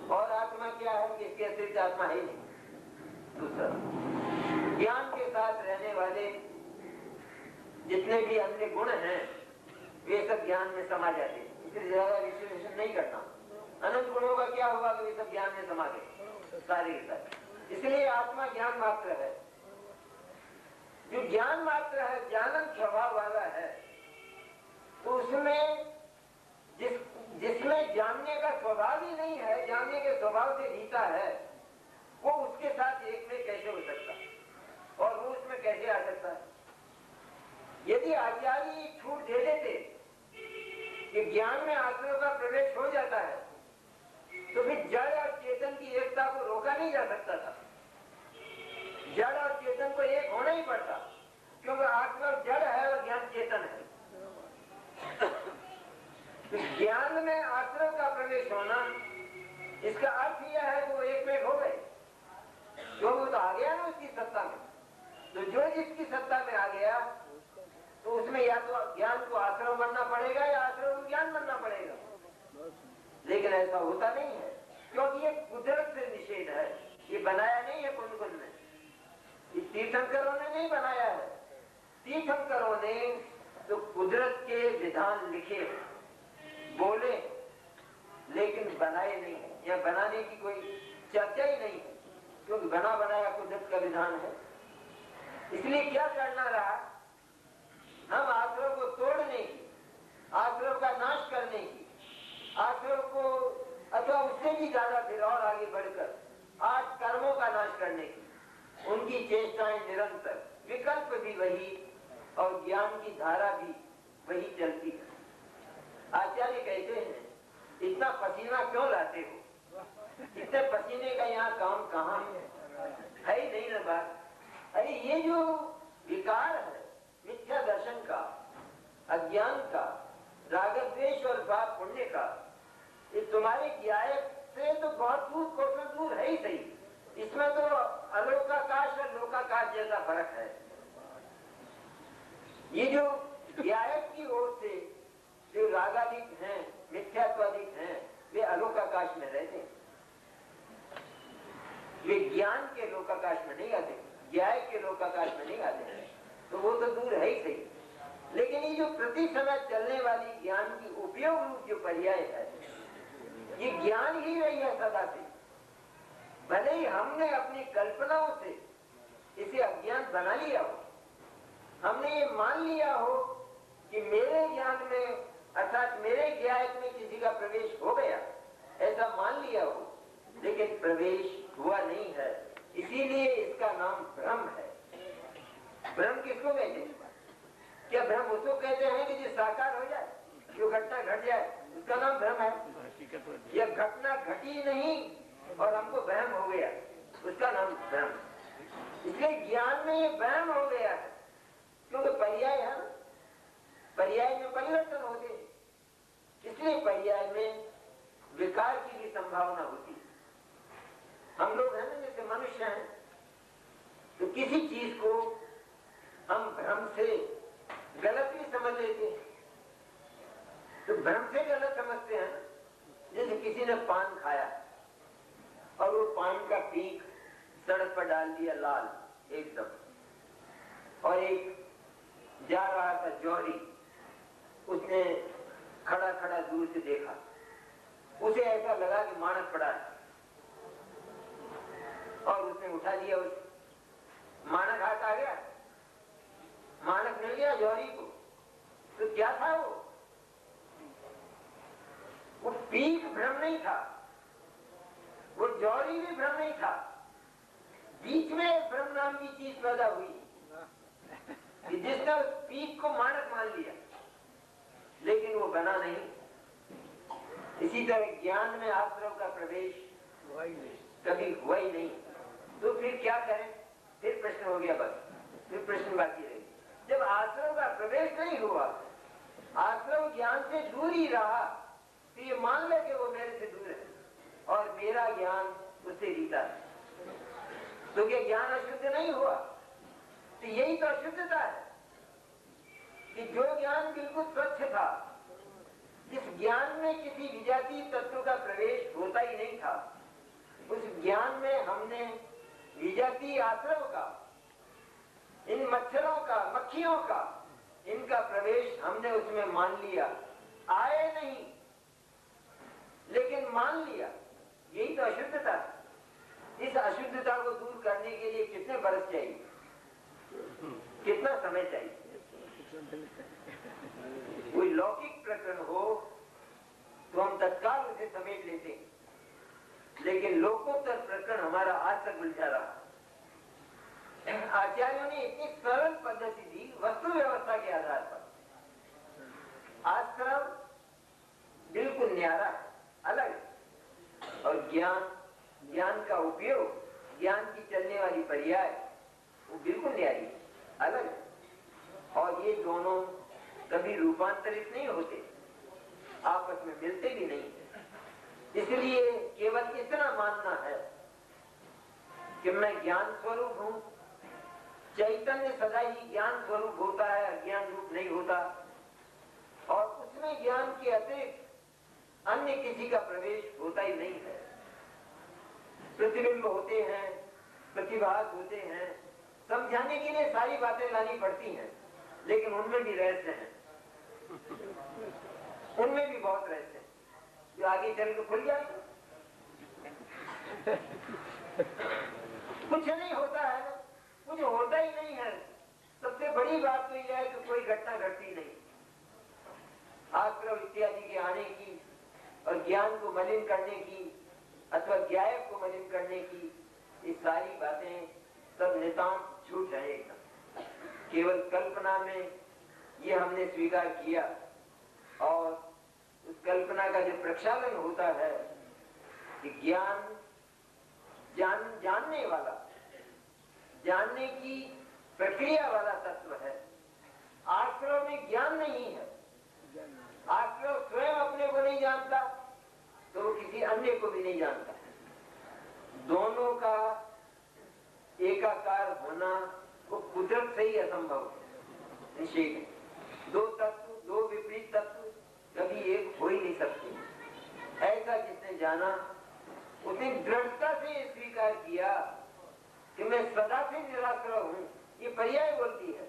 और आत्मा क्या है कि इसके अतिरिक्त आत्मा है ही नहीं। दूसरा, ज्ञान के साथ रहने वाले जितने भी अन्य गुण हैं वे सब ज्ञान में समा जाते हैं, इसलिए ज्यादा विश्लेषण नहीं करता। अनंत गुणों का क्या होगा कि वे सब ज्ञान में समा गए सारे के सारे। इसलिए आत्मा ज्ञान मात्र है। जो ज्ञान मात्र है, ज्ञानन स्वभाव वाला है, तो उसमें जिसमें जानने का स्वभाव ही नहीं है, जानने के स्वभाव से जीता है, वो उसके साथ एक में कैसे हो सकता है, और वो उसमें कैसे आ सकता है। यदि आचार्य छूट दे देते कि ज्ञान में आश्रय का प्रवेश हो जाता है, तो फिर जड़ और चेतन की एकता को रोका नहीं जा सकता था। जड़ और चेतन को एक होना ही पड़ता, क्योंकि आत्मा जड़ है और ज्ञान चेतन है। तो ज्ञान में आश्रय का प्रवेश होना, इसका अर्थ यह है कि वो एक में हो गए, जो वो तो आ गया ना उसकी सत्ता में। तो जो जिसकी सत्ता में आ गया, तो उसमें या तो ज्ञान को आश्रय बनना पड़ेगा या आश्रय को ज्ञान बनना पड़ेगा। लेकिन ऐसा होता नहीं है, क्योंकि ये कुदरत से निषेध है, ये बनाया नहीं है कुंद ने, ये तीर्थंकरों ने नहीं बनाया है। तीर्थंकरों ने तो कुदरत के विधान लिखे, बोले, लेकिन बनाए नहीं, या बनाने की कोई चर्चा ही नहीं है, क्योंकि बना बनाया कुदरत का विधान है। इसलिए क्या करना रहा, हम आश्रय को तोड़ने की, आश्रय का नाश करने की, आश्रय को अथवा उससे भी ज्यादा फिर और आगे बढ़कर 8 कर्मों का नाश करने की उनकी चेष्टाएं निरंतर, विकल्प भी वही और ज्ञान की धारा भी वही चलती है। आचार्य कहते हैं इतना पसीना क्यों लाते हो? इतने पसीने का यहाँ काम कहाँ है ही नहीं ना बात। अरे ये जो विकार है मिथ्या दर्शन का, अज्ञान का, राग द्वेष और पाप पुण्य का, ये तुम्हारे ज्ञाय से तो बहुत दूर कोसों दूर है ही सही। इसमें तो अलोकाकाश और लोकाकाश जैसा फर्क है। ये जो ज्ञायक की ओर से जो रागाधिक हैं, मिथ्यात्वाधिक हैं, वे अलोकाकाश में रहते हैं। वे ज्ञान के लोकाकाश में नहीं आते, ज्ञाय के लोकाकाश में नहीं आते, तो वो तो दूर है ही सही। लेकिन ये जो प्रति समय चलने वाली ज्ञान की उपयोग रूप जो पर्याय है, ये ज्ञान ही रही है सदा से। भले ही हमने अपनी कल्पनाओं से इसे अज्ञान बना लिया हो, हमने ये मान लिया हो कि मेरे ज्ञान में अर्थात मेरे ज्ञान में किसी का प्रवेश हो गया, ऐसा मान लिया हो, लेकिन प्रवेश हुआ नहीं है। इसीलिए इसका नाम भ्रम है। भ्रम किसको कहते हैं? क्या भ्रम उसको कहते हैं कि जो साकार हो जाए, जो घटना घट जाए, उसका नाम भ्रम है? यह घटना घटी नहीं और हमको वहम हो गया, उसका नाम भ्रम। इसलिए ज्ञान में ये वहम हो गया है, क्योंकि पर्याय है, पर्याय में परिवर्तन होते हैं, इसलिए पर्याय में विकार की भी संभावना होती है। हम लोग हैं ना, जैसे मनुष्य हैं, तो किसी चीज को हम भ्रम से गलत भी समझ लेते हैं। तो भ्रम से गलत समझते हैं। जैसे किसी ने पान खाया और वो पान का पीक सड़क पर डाल दिया लाल एकदम, और एक जा रहा था जौहरी, उसने खड़ा खड़ा दूर से देखा, उसे ऐसा लगा कि मानक पड़ा है, और उसने उठा दिया। उस मानक हाथ आ गया, मानक मिल गया जौहरी को। तो क्या था वो पीक भ्रम नहीं था, वो जौहरी भी भ्रम नहीं था, बीच में भ्रम नाम की चीज पैदा हुई कि जिसने उस पीक को मानक मान लिया, लेकिन वो बना नहीं। इसी तरह ज्ञान में आश्रव का प्रवेश कभी हुआ ही नहीं, तो फिर क्या करें? फिर प्रश्न हो गया, बस फिर प्रश्न बाकी रहे। जब आश्रव का प्रवेश नहीं हुआ, आश्रव ज्ञान से दूर ही रहा, तो ये मान ले कि वो मेरे से दूर है और मेरा ज्ञान उससे रीता है, तो क्या ज्ञान अशुद्ध नहीं हुआ? तो यही तो अशुद्धता है कि जो ज्ञान बिल्कुल स्वच्छ था, जिस ज्ञान में किसी विजातीय तत्व का प्रवेश होता ही नहीं था, उस ज्ञान में हमने विजातीय आश्रव का, इन मच्छरों का, मक्खियों का, इनका प्रवेश हमने उसमें मान लिया। आए नहीं, लेकिन मान लिया। यही तो अशुद्धता है। इस अशुद्धता को दूर करने के लिए कितने बरस चाहिए, कितना समय चाहिए? कोई लौकिक प्रकरण हो तो हम तत्काल उसे समेट लेते हैं, लेकिन लोकोत्तर प्रकरण हमारा आज तक उलझा रहा। आचार्यों ने इतनी सरल पद्धति दी वस्तु व्यवस्था के आधार पर। आश्रम बिल्कुल न्यारा अलग, और ज्ञान का उपयोग, ज्ञान की चलने वाली पर्याय, वो बिल्कुल न्यारी अलग। और ये दोनों कभी रूपांतरित नहीं होते, आपस में मिलते भी नहीं। इसलिए केवल इतना मानना है कि मैं ज्ञान स्वरूप हूं, चैतन्य सदा ही ज्ञान स्वरूप होता है, अज्ञान रूप नहीं होता, और उसमें ज्ञान के अतिरिक्त अन्य किसी का प्रवेश होता ही नहीं है। प्रतिबिंब होते हैं, प्रतिभाग होते हैं, समझाने के लिए सारी बातें लानी पड़ती हैं, लेकिन उनमें भी रहस्य हैं, उनमें भी बहुत रहस्य है, जो आगे चल के खुल जाए। कुछ नहीं होता है, कुछ होता ही नहीं है। सबसे बड़ी बात तो यह है कि कोई घटना घटती नहीं। आश्रव इत्यादि के आने की और ज्ञान को मलिन करने की अथवा ज्ञायक को मलिन करने की, ये सारी बातें सब नितांत झूठ है एकदम। केवल कल्पना में ये हमने स्वीकार किया और उस कल्पना का जो प्रक्षालन होता है कि ज्ञान जानने वाला, जानने की प्रक्रिया वाला तत्व है। आश्रव में ज्ञान नहीं है। आश्रव स्वयं अपने को नहीं जानता तो वो किसी अन्य को भी नहीं जानता। दोनों का एकाकार होना वो कुदरत से ही असंभव है, निश्चय है। दो तत्व, दो विपरीत तत्व कभी एक हो ही नहीं सकते। ऐसा जिसने जाना उसने दृढ़ता से स्वीकार किया कि मैं सदा से निराश्रय हूं। ये पर्याय बोलती है।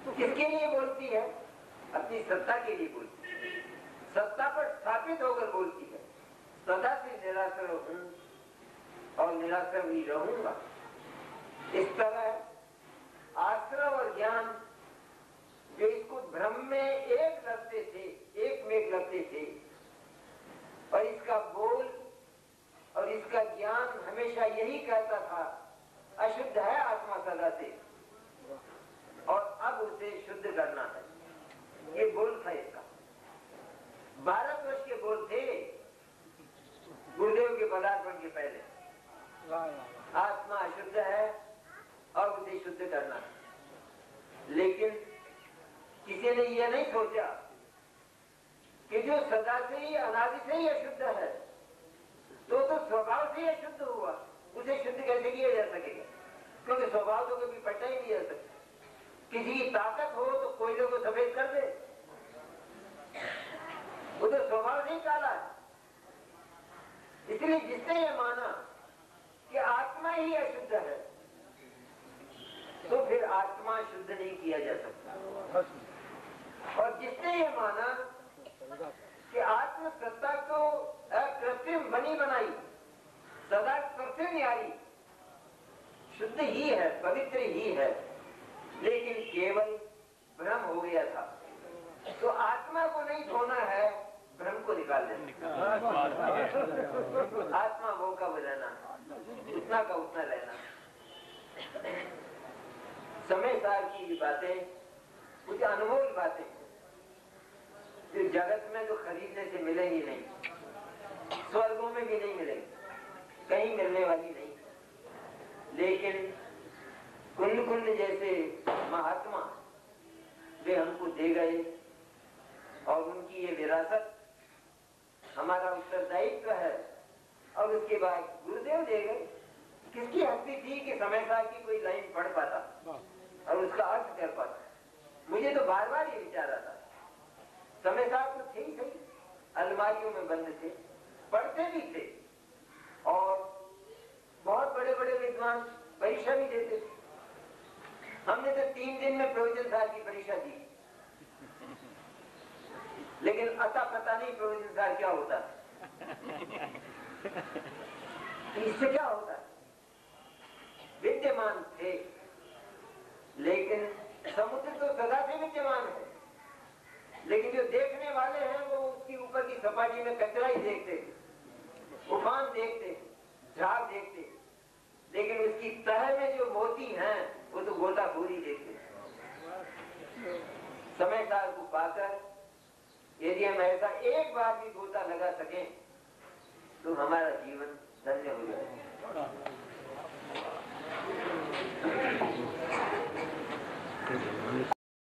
किसके लिए बोलती है? अपनी सत्ता के लिए बोलती है, सत्ता पर स्थापित होकर बोलती है। सदा से निराश्रय हूं और निराश्रय ही रहूंगा। इस तरह आश्रय और ज्ञान जो इसको भ्रम में एक लगते थे, एक में लगते थे, और इसका बोल और इसका ज्ञान हमेशा यही कहता था अशुद्ध है आत्मा सदा से, और अब उसे शुद्ध करना है। ये बोल था इसका। भारतवर्ष के बोल थे गुरुदेव के पदार्पण के पहले। आत्मा अशुद्ध है और उसे शुद्ध करना है। लेकिन किसी ने यह नहीं सोचा कि जो सदा से ही, अनादि से ही अशुद्ध है तो स्वभाव से ही अशुद्ध हुआ, उसे शुद्ध कैसे किया जा सकेगा? क्योंकि स्वभाव तो कभी पटा ही नहीं जा सकता। किसी की ताकत हो तो कोयले को सफेद कर दे, वो तो स्वभाव से ही काला है। इसलिए जिसने ये माना कि आत्मा ही अशुद्ध है तो फिर आत्मा शुद्ध नहीं किया जा सकता। और जिसने ये माना कि आत्म सत्ता को अकृत्रिम बनी बनाई, सदा कृत्रिम यारी, शुद्ध ही है, पवित्र ही है, लेकिन केवल भ्रम हो गया था, तो आत्मा को नहीं धोना है, भ्रम को निकाल देना। आत्मा वो का वो रहना, उतना का उतना रहना। समय सार की बातें कुछ अनमोल बातें जो जगत में तो खरीदने से मिलेंगी नहीं, स्वर्गों में भी नहीं मिलेंगी, कहीं मिलने वाली नहीं। लेकिन कुंड कुंड जैसे महात्मा वे हमको दे गए और उनकी ये विरासत हमारा उत्तरदायित्व है। और उसके बाद गुरुदेव दे गए। किसकी हस्ती थी कि समय सार की कोई लाइन पढ़ पाता और उसका अर्थ कर पाता? मुझे तो बार बार ये विचार आता, समय सार तो थे ही सही, अलमारियों में बंद थे, पढ़ते भी थे और बहुत बड़े बड़े विद्वान परीक्षा भी देते थे। हमने तो 3 दिन में प्रवचन सार की परीक्षा दी, लेकिन अता पता नहीं प्रवचन सार क्या होता है, इससे क्या होता है। विद्यमान थे, लेकिन समुद्र तो सदा से विद्यमान है, लेकिन जो देखने वाले हैं वो उसकी ऊपर की सपाटी में कचरा ही देखते, उफान देखते, झाग देखते, लेकिन उसकी तह में जो मोती हैं वो तो गोताखोरी देखते। समय सार को पाकर यदि हम ऐसा एक बार भी गोता लगा सकें तो हमारा जीवन धन्य हो जाए।